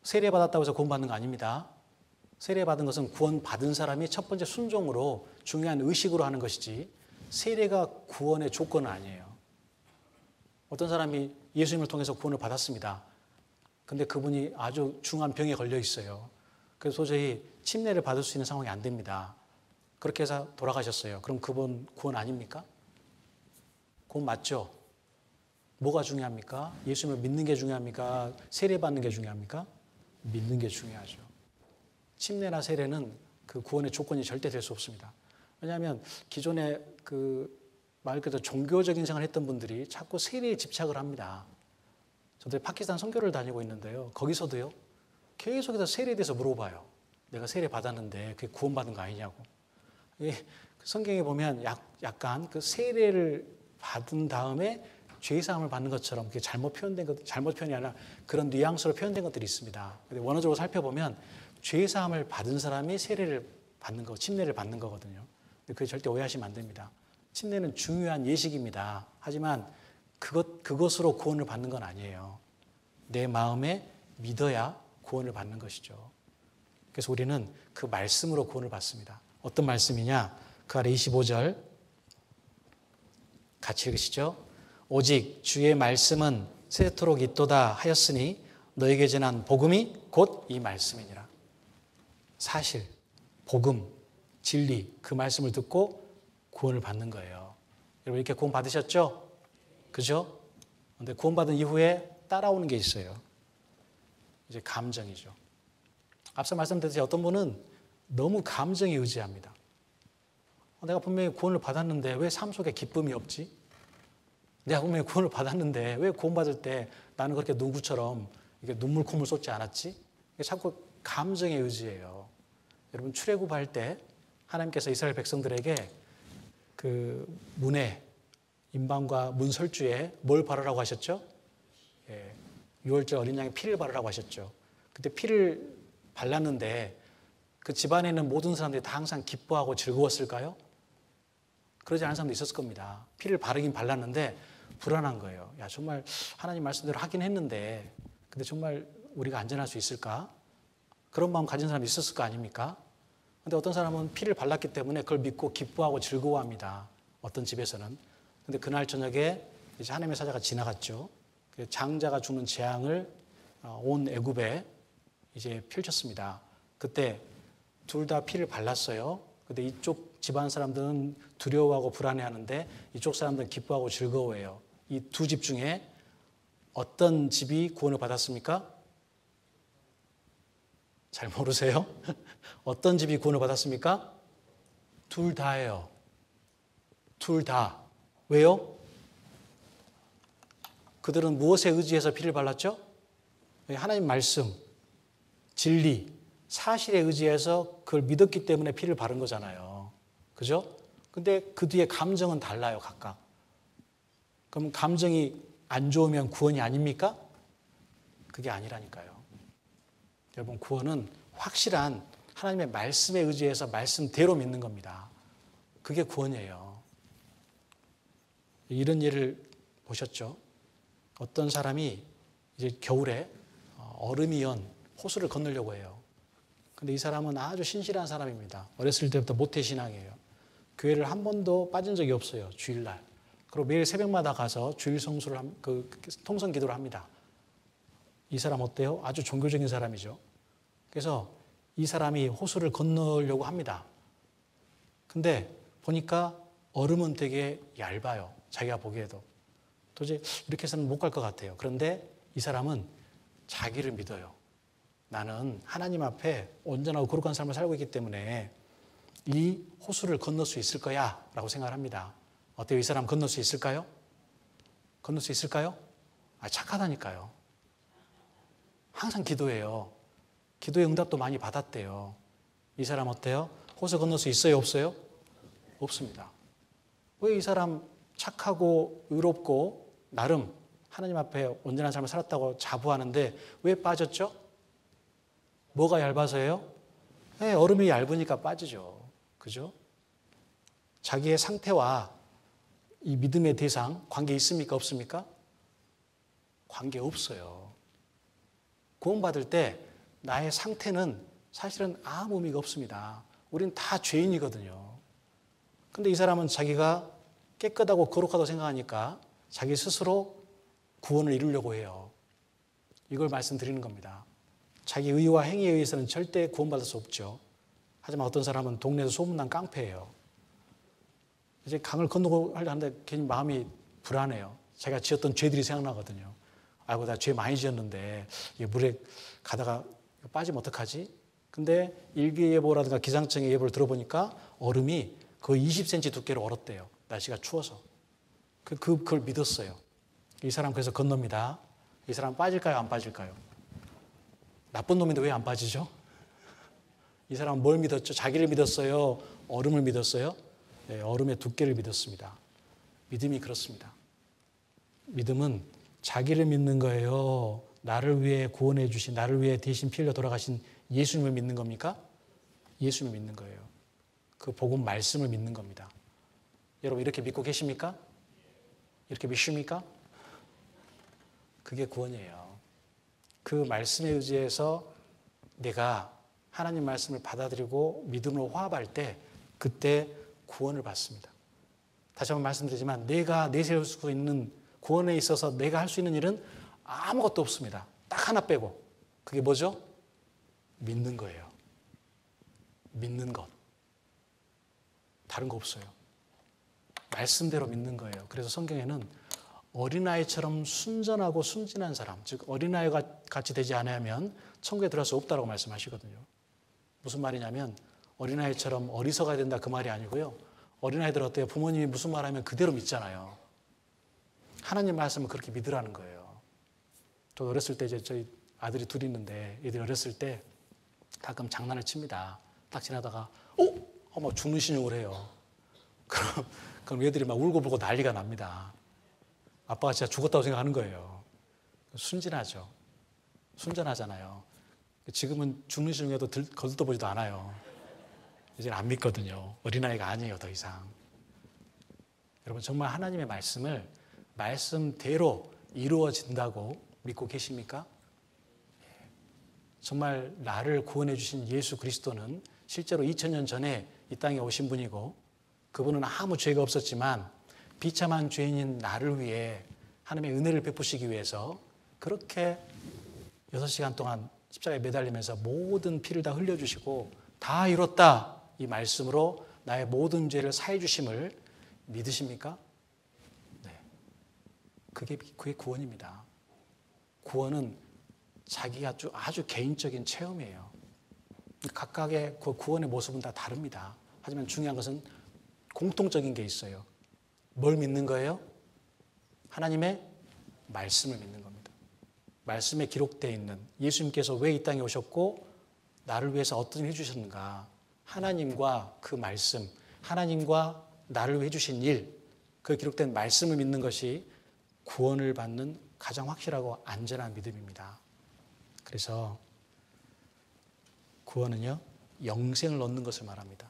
[SPEAKER 1] 세례받았다고 해서 구원받는 거 아닙니다. 세례받은 것은 구원받은 사람이 첫 번째 순종으로 중요한 의식으로 하는 것이지 세례가 구원의 조건은 아니에요. 어떤 사람이 예수님을 통해서 구원을 받았습니다. 근데 그분이 아주 중한 병에 걸려 있어요. 그래서 도저히 침례를 받을 수 있는 상황이 안 됩니다. 그렇게 해서 돌아가셨어요. 그럼 그분 구원 아닙니까? 구원 맞죠? 뭐가 중요합니까? 예수님을 믿는 게 중요합니까? 세례받는 게 중요합니까? 믿는 게 중요하죠. 침례나 세례는 그 구원의 조건이 절대 될 수 없습니다. 왜냐하면 기존에 말 그대로 종교적인 생활을 했던 분들이 자꾸 세례에 집착을 합니다. 저도 파키스탄 선교를 다니고 있는데요. 거기서도요. 계속해서 세례에 대해서 물어봐요. 내가 세례 받았는데 그게 구원받은 거 아니냐고. 성경에 보면 약간 그 세례를 받은 다음에 죄사함을 받는 것처럼 그게 잘못 표현이 아니라 그런 뉘앙스로 표현된 것들이 있습니다. 근데 원어적으로 살펴보면 죄사함을 받은 사람이 세례를 받는 거, 침례를 받는 거거든요. 근데 그게 절대 오해하시면 안 됩니다. 침례는 중요한 예식입니다. 하지만 그것으로 구원을 받는 건 아니에요. 내 마음에 믿어야 구원을 받는 것이죠. 그래서 우리는 그 말씀으로 구원을 받습니다. 어떤 말씀이냐? 그 아래 25절 같이 읽으시죠. 오직 주의 말씀은 세토록 있도다 하였으니 너에게 전한 복음이 곧 이 말씀이니라. 사실, 복음, 진리, 그 말씀을 듣고 구원을 받는 거예요. 여러분 이렇게 구원 받으셨죠? 그죠? 그런데 구원받은 이후에 따라오는 게 있어요. 이제 감정이죠. 앞서 말씀드렸듯이 어떤 분은 너무 감정에 의지합니다. 내가 분명히 구원을 받았는데 왜 삶 속에 기쁨이 없지? 내가 분명히 구원을 받았는데 왜 구원받을 때 나는 그렇게 누구처럼 눈물 콧물 쏟지 않았지? 자꾸 감정에 의지해요. 여러분 출애굽할 때 하나님께서 이스라엘 백성들에게 그 문에 임방과 문 설주에 뭘 바르라고 하셨죠? 유월절 어린 양의 피를 바르라고 하셨죠. 그때 피를 발랐는데 그 집안에 있는 모든 사람들이 다 항상 기뻐하고 즐거웠을까요? 그러지 않은 사람도 있었을 겁니다. 피를 바르긴 발랐는데 불안한 거예요. 야, 정말 하나님 말씀대로 하긴 했는데 근데 정말 우리가 안전할 수 있을까? 그런 마음 가진 사람이 있었을 거 아닙니까? 근데 어떤 사람은 피를 발랐기 때문에 그걸 믿고 기뻐하고 즐거워합니다. 어떤 집에서는. 근데 그날 저녁에 이제 하나님의 사자가 지나갔죠. 장자가 죽는 재앙을 온 애굽에 이제 펼쳤습니다. 그때 둘 다 피를 발랐어요. 근데 이쪽 집안 사람들은 두려워하고 불안해하는데 이쪽 사람들은 기뻐하고 즐거워해요. 이 두 집 중에 어떤 집이 구원을 받았습니까? 잘 모르세요? 어떤 집이 구원을 받았습니까? 둘 다예요. 둘 다. 왜요? 그들은 무엇에 의지해서 피를 발랐죠? 하나님 말씀, 진리, 사실에 의지해서 그걸 믿었기 때문에 피를 바른 거잖아요. 그죠? 근데 그 뒤에 감정은 달라요, 각각. 그럼 감정이 안 좋으면 구원이 아닙니까? 그게 아니라니까요. 여러분, 구원은 확실한 하나님의 말씀에 의지해서 말씀대로 믿는 겁니다. 그게 구원이에요. 이런 예를 보셨죠? 어떤 사람이 이제 겨울에 얼음이 연 호수를 건너려고 해요. 근데 이 사람은 아주 신실한 사람입니다. 어렸을 때부터 모태신앙이에요. 교회를 한 번도 빠진 적이 없어요. 주일날. 그리고 매일 새벽마다 가서 주일 성수를 통성 기도를 합니다. 이 사람 어때요? 아주 종교적인 사람이죠. 그래서 이 사람이 호수를 건너려고 합니다. 근데 보니까 얼음은 되게 얇아요. 자기가 보기에도. 도저히 이렇게 해서는 못 갈 것 같아요. 그런데 이 사람은 자기를 믿어요. 나는 하나님 앞에 온전하고 거룩한 삶을 살고 있기 때문에 이 호수를 건널 수 있을 거야 라고 생각을 합니다. 어때요? 이 사람 건널 수 있을까요? 건널 수 있을까요? 착하다니까요. 항상 기도해요. 기도의 응답도 많이 받았대요. 이 사람 어때요? 호수 건널 수 있어요? 없어요? 없습니다. 왜 이 사람 착하고 의롭고 나름 하나님 앞에 온전한 삶을 살았다고 자부하는데 왜 빠졌죠? 뭐가 얇아서예요? 네, 얼음이 얇으니까 빠지죠. 그죠? 자기의 상태와 이 믿음의 대상 관계 있습니까? 없습니까? 관계 없어요. 구원받을 때 나의 상태는 사실은 아무 의미가 없습니다. 우린 다 죄인이거든요. 근데 이 사람은 자기가 깨끗하고 거룩하다고 생각하니까 자기 스스로 구원을 이루려고 해요. 이걸 말씀드리는 겁니다. 자기 의와 행위에 의해서는 절대 구원받을 수 없죠. 하지만 어떤 사람은 동네에서 소문난 깡패예요. 이제 강을 건너고 하려 하는데 괜히 마음이 불안해요. 자기가 지었던 죄들이 생각나거든요. 아이고, 나 죄 많이 지었는데 물에 가다가 빠지면 어떡하지? 근데 일기예보라든가 기상청의 예보를 들어보니까 얼음이 거의 20cm 두께로 얼었대요. 날씨가 추워서. 그걸 믿었어요. 이 사람 그래서 건넙니다. 이 사람 빠질까요? 안 빠질까요? 나쁜 놈인데 왜 안 빠지죠? 이 사람은 뭘 믿었죠? 자기를 믿었어요? 얼음을 믿었어요? 네, 얼음의 두께를 믿었습니다. 믿음이 그렇습니다. 믿음은 자기를 믿는 거예요? 나를 위해 구원해 주신, 나를 위해 대신 피 흘려 돌아가신 예수님을 믿는 겁니까? 예수님을 믿는 거예요. 그 복음 말씀을 믿는 겁니다. 여러분 이렇게 믿고 계십니까? 이렇게 믿습니까? 그게 구원이에요. 그 말씀에 의지해서 내가 하나님 말씀을 받아들이고 믿음으로 화합할 때 그때 구원을 받습니다. 다시 한번 말씀드리지만 내가 내세울 수 있는 구원에 있어서 내가 할 수 있는 일은 아무것도 없습니다. 딱 하나 빼고. 그게 뭐죠? 믿는 거예요. 믿는 것. 다른 거 없어요. 말씀대로 믿는 거예요. 그래서 성경에는 어린아이처럼 순전하고 순진한 사람, 즉 어린아이가 같이 되지 않으면 천국에 들어갈 수 없다고 말씀하시거든요. 무슨 말이냐면 어린아이처럼 어리석어야 된다 그 말이 아니고요. 어린아이들 어때요? 부모님이 무슨 말하면 그대로 믿잖아요. 하나님 말씀을 그렇게 믿으라는 거예요. 저 어렸을 때 이제 저희 아들이 둘이 있는데 애들이 어렸을 때 가끔 장난을 칩니다. 딱 지나다가 막 죽는 신용을 해요. 그럼 애들이 막 울고불고 난리가 납니다. 아빠가 진짜 죽었다고 생각하는 거예요. 순진하죠. 순전하잖아요. 지금은 죽는 신용해도 거들떠보지도 않아요. 이제는 안 믿거든요. 어린아이가 아니에요, 더 이상. 여러분 정말 하나님의 말씀을 말씀대로 이루어진다고 믿고 계십니까? 정말 나를 구원해 주신 예수 그리스도는 실제로 2000년 전에 이 땅에 오신 분이고 그분은 아무 죄가 없었지만 비참한 죄인인 나를 위해 하나님의 은혜를 베푸시기 위해서 그렇게 6시간 동안 십자가에 매달리면서 모든 피를 다 흘려주시고 다 이뤘다 이 말씀으로 나의 모든 죄를 사해 주심을 믿으십니까? 네. 그게 구원입니다. 구원은 자기가 아주 개인적인 체험이에요. 각각의 그 구원의 모습은 다 다릅니다. 하지만 중요한 것은 공통적인 게 있어요. 뭘 믿는 거예요? 하나님의 말씀을 믿는 겁니다. 말씀에 기록되어 있는 예수님께서 왜 이 땅에 오셨고 나를 위해서 어떤 일을 해주셨는가, 하나님과 그 말씀, 하나님과 나를 위해 해주신 일, 그 기록된 말씀을 믿는 것이 구원을 받는 가장 확실하고 안전한 믿음입니다. 그래서 구원은요, 영생을 얻는 것을 말합니다.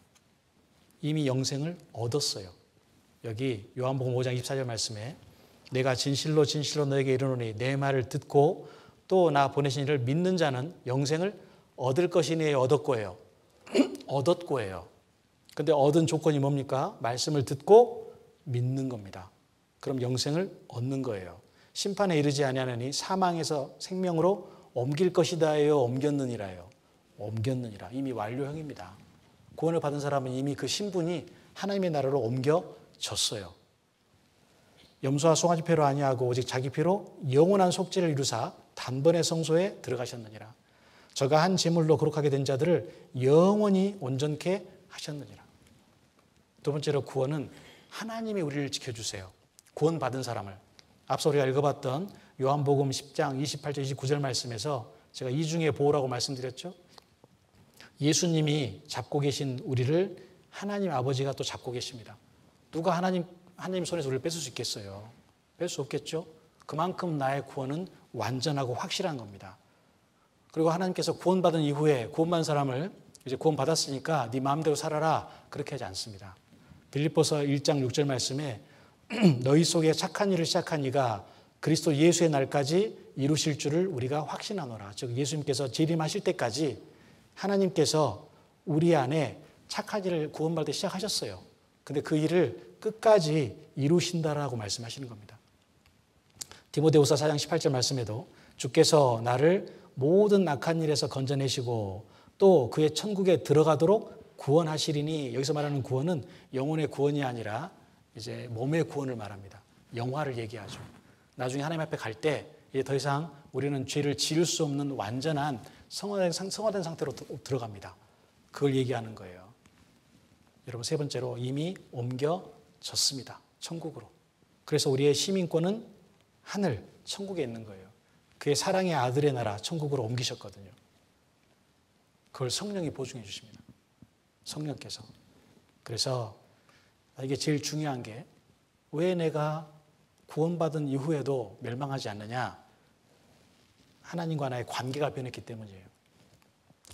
[SPEAKER 1] 이미 영생을 얻었어요. 여기 요한복음 5장 24절 말씀에 내가 진실로 진실로 너에게 이르노니 내 말을 듣고 또 나 보내신 이를 믿는 자는 영생을 얻을 것이니 얻었고예요. 얻었고예요. 근데 얻은 조건이 뭡니까? 말씀을 듣고 믿는 겁니다. 그럼 영생을 얻는 거예요. 심판에 이르지 아니하느니 사망에서 생명으로 옮길 것이다예요, 옮겼느니라요. 옮겼느니라. 이미 완료형입니다. 구원을 받은 사람은 이미 그 신분이 하나님의 나라로 옮겨졌어요. 염소와 송아지 피로 아니하고 오직 자기 피로 영원한 속죄를 이루사 단번에 성소에 들어가셨느니라. 저가 한 제물로 거룩하게 된 자들을 영원히 온전케 하셨느니라. 두 번째로 구원은 하나님이 우리를 지켜주세요. 구원받은 사람을. 앞서 우리가 읽어봤던 요한복음 10장 28절 29절 말씀에서 제가 이중의 보호라고 말씀드렸죠. 예수님이 잡고 계신 우리를 하나님 아버지가 또 잡고 계십니다. 누가 하나님 손에서 우리를 뺏을 수 있겠어요? 뺄 수 없겠죠? 그만큼 나의 구원은 완전하고 확실한 겁니다. 그리고 하나님께서 구원받은 이후에 구원받은 사람을 이제 구원받았으니까 네 마음대로 살아라, 그렇게 하지 않습니다. 빌립보서 1장 6절 말씀에 너희 속에 착한 일을 시작한 이가 그리스도 예수의 날까지 이루실 줄을 우리가 확신하노라. 즉 예수님께서 재림하실 때까지 하나님께서 우리 안에 착한 일을 구원받을 때 시작하셨어요. 근데 그 일을 끝까지 이루신다라고 말씀하시는 겁니다. 디모데후서 4장 18절 말씀에도 주께서 나를 모든 악한 일에서 건져내시고 또 그의 천국에 들어가도록 구원하시리니, 여기서 말하는 구원은 영혼의 구원이 아니라 이제 몸의 구원을 말합니다. 영화를 얘기하죠. 나중에 하나님 앞에 갈 때 이제 더 이상 우리는 죄를 지을 수 없는 완전한 성화된 상태로 들어갑니다. 그걸 얘기하는 거예요. 여러분, 세 번째로 이미 옮겨졌습니다. 천국으로. 그래서 우리의 시민권은 하늘, 천국에 있는 거예요. 그의 사랑의 아들의 나라, 천국으로 옮기셨거든요. 그걸 성령이 보증해 주십니다. 성령께서. 그래서 이게 제일 중요한 게 왜 내가 구원받은 이후에도 멸망하지 않느냐? 하나님과 나의 관계가 변했기 때문이에요.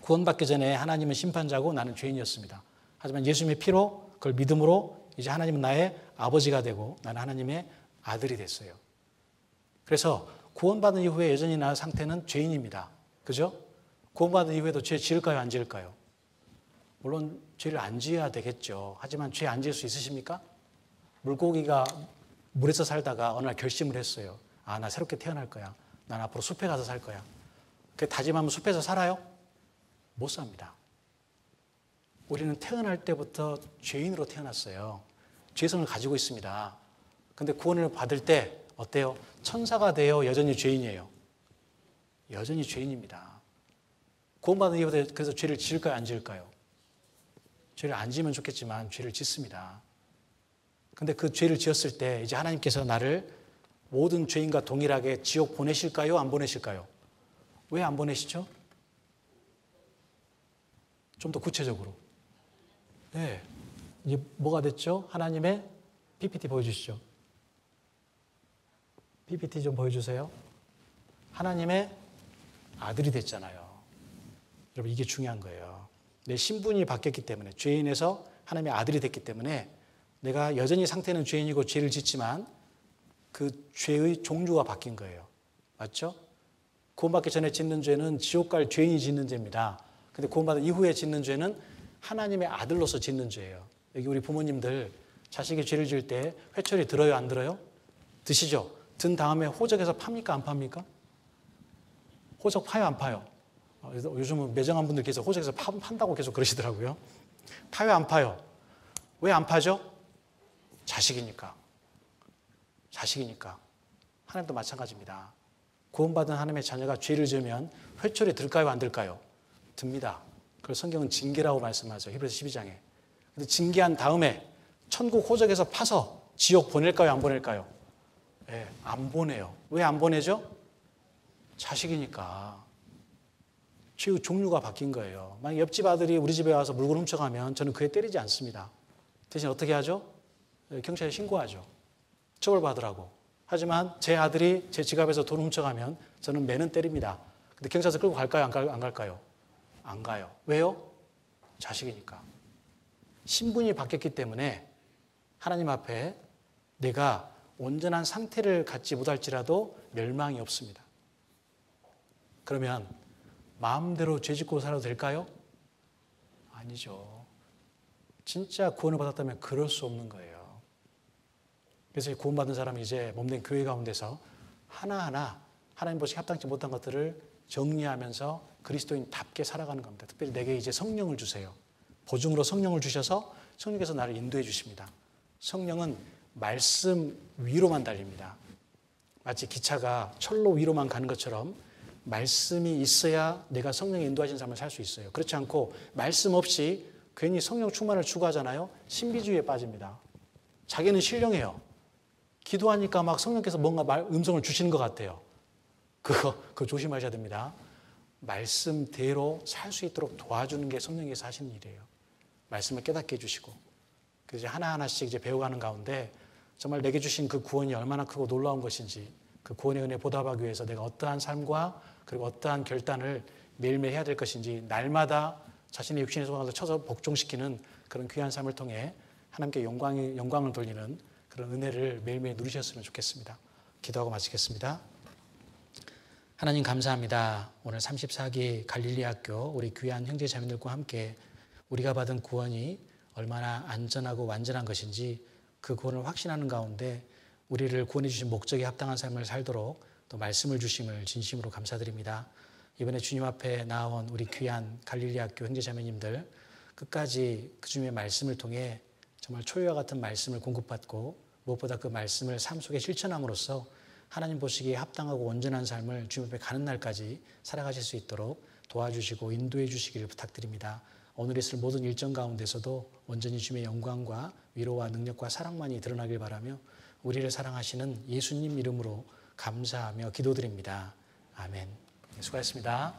[SPEAKER 1] 구원받기 전에 하나님은 심판자고 나는 죄인이었습니다. 하지만 예수님의 피로 그걸 믿음으로 이제 하나님은 나의 아버지가 되고 나는 하나님의 아들이 됐어요. 그래서 구원받은 이후에 여전히 나의 상태는 죄인입니다. 그죠? 구원받은 이후에도 죄 지을까요, 안 지을까요? 물론 죄를 안 지어야 되겠죠. 하지만 죄 안 지을 수 있으십니까? 물고기가 물에서 살다가 어느 날 결심을 했어요. 아, 나 새롭게 태어날 거야. 난 앞으로 숲에 가서 살 거야. 그 다짐하면 숲에서 살아요? 못 삽니다. 우리는 태어날 때부터 죄인으로 태어났어요. 죄성을 가지고 있습니다. 근데 구원을 받을 때 어때요? 천사가 되어 여전히 죄인이에요. 여전히 죄인입니다. 구원받은 이후에 그래서 죄를 지을까요, 안 지을까요? 죄를 안 지으면 좋겠지만 죄를 짓습니다. 근데 그 죄를 지었을 때 이제 하나님께서 나를 모든 죄인과 동일하게 지옥 보내실까요, 안 보내실까요? 왜 안 보내시죠? 좀 더 구체적으로. 네. 이제 뭐가 됐죠? 하나님의 PPT 보여주시죠. PPT 좀 보여주세요. 하나님의 아들이 됐잖아요. 여러분, 이게 중요한 거예요. 내 신분이 바뀌었기 때문에, 죄인에서 하나님의 아들이 됐기 때문에 내가 여전히 상태는 죄인이고 죄를 짓지만 그 죄의 종류가 바뀐 거예요. 맞죠? 구원받기 전에 짓는 죄는 지옥 갈 죄인이 짓는 죄입니다. 근데 구원받은 이후에 짓는 죄는 하나님의 아들로서 짓는 죄예요. 여기 우리 부모님들 자식이 죄를 지을 때 회초리 들어요, 안 들어요? 드시죠? 든 다음에 호적에서 팝니까, 안 팝니까? 호적 파요, 안 파요? 요즘은 매정한 분들 계속 호적에서 판다고 계속 그러시더라고요. 파요, 안 파요? 왜 안 파죠? 자식이니까. 자식이니까. 하나님도 마찬가지입니다. 구원받은 하나님의 자녀가 죄를 지으면 회초리 들까요, 안 들까요? 듭니다. 그걸 성경은 징계라고 말씀하죠. 히브리서 12장에. 근데 징계한 다음에 천국 호적에서 파서 지옥 보낼까요? 안 보낼까요? 네, 안 보내요. 왜 안 보내죠? 자식이니까. 죄의 종류가 바뀐 거예요. 만약 옆집 아들이 우리 집에 와서 물건 훔쳐가면 저는 그애 때리지 않습니다. 대신 어떻게 하죠? 경찰에 신고하죠. 처벌받으라고. 하지만 제 아들이 제 지갑에서 돈 훔쳐가면 저는 매는 때립니다. 근데 경찰서 끌고 갈까요? 안 갈까요? 안 가요. 왜요? 자식이니까. 신분이 바뀌었기 때문에 하나님 앞에 내가 온전한 상태를 갖지 못할지라도 멸망이 없습니다. 그러면 마음대로 죄짓고 살아도 될까요? 아니죠. 진짜 구원을 받았다면 그럴 수 없는 거예요. 그래서 구원받은 사람이 이제 몸된 교회 가운데서 하나하나 하나님 보시기에 합당치 못한 것들을 정리하면서 그리스도인답게 살아가는 겁니다. 특별히 내게 이제 성령을 주세요. 보증으로 성령을 주셔서 성령께서 나를 인도해 주십니다. 성령은 말씀 위로만 달립니다. 마치 기차가 철로 위로만 가는 것처럼 말씀이 있어야 내가 성령의 인도하신 삶을 살 수 있어요. 그렇지 않고 말씀 없이 괜히 성령 충만을 추구하잖아요. 신비주의에 빠집니다. 자기는 신령해요. 기도하니까 막 성령께서 뭔가 음성을 주시는 것 같아요. 그거 조심하셔야 됩니다. 말씀대로 살 수 있도록 도와주는 게 성령께서 하시는 일이에요. 말씀을 깨닫게 해주시고. 그래서 하나하나씩 이제 배워가는 가운데 정말 내게 주신 그 구원이 얼마나 크고 놀라운 것인지 그 구원의 은혜에 보답하기 위해서 내가 어떠한 삶과 그리고 어떠한 결단을 매일매일 해야 될 것인지 날마다 자신의 육신의 소망을 쳐서 복종시키는 그런 귀한 삶을 통해 하나님께 영광을 돌리는 그런 은혜를 매일매일 누리셨으면 좋겠습니다. 기도하고 마치겠습니다. 하나님 감사합니다. 오늘 34기 갈릴리학교 우리 귀한 형제 자매들과 함께 우리가 받은 구원이 얼마나 안전하고 완전한 것인지 그 구원을 확신하는 가운데 우리를 구원해 주신 목적에 합당한 삶을 살도록 또 말씀을 주심을 진심으로 감사드립니다. 이번에 주님 앞에 나온 우리 귀한 갈릴리학교 형제자매님들 끝까지 그 주님의 말씀을 통해 정말 초유와 같은 말씀을 공급받고 무엇보다 그 말씀을 삶 속에 실천함으로써 하나님 보시기에 합당하고 온전한 삶을 주님 앞에 가는 날까지 살아가실 수 있도록 도와주시고 인도해 주시기를 부탁드립니다. 오늘 있을 모든 일정 가운데서도 온전히 주님의 영광과 위로와 능력과 사랑만이 드러나길 바라며 우리를 사랑하시는 예수님 이름으로 감사하며 기도드립니다. 아멘. 수고하셨습니다.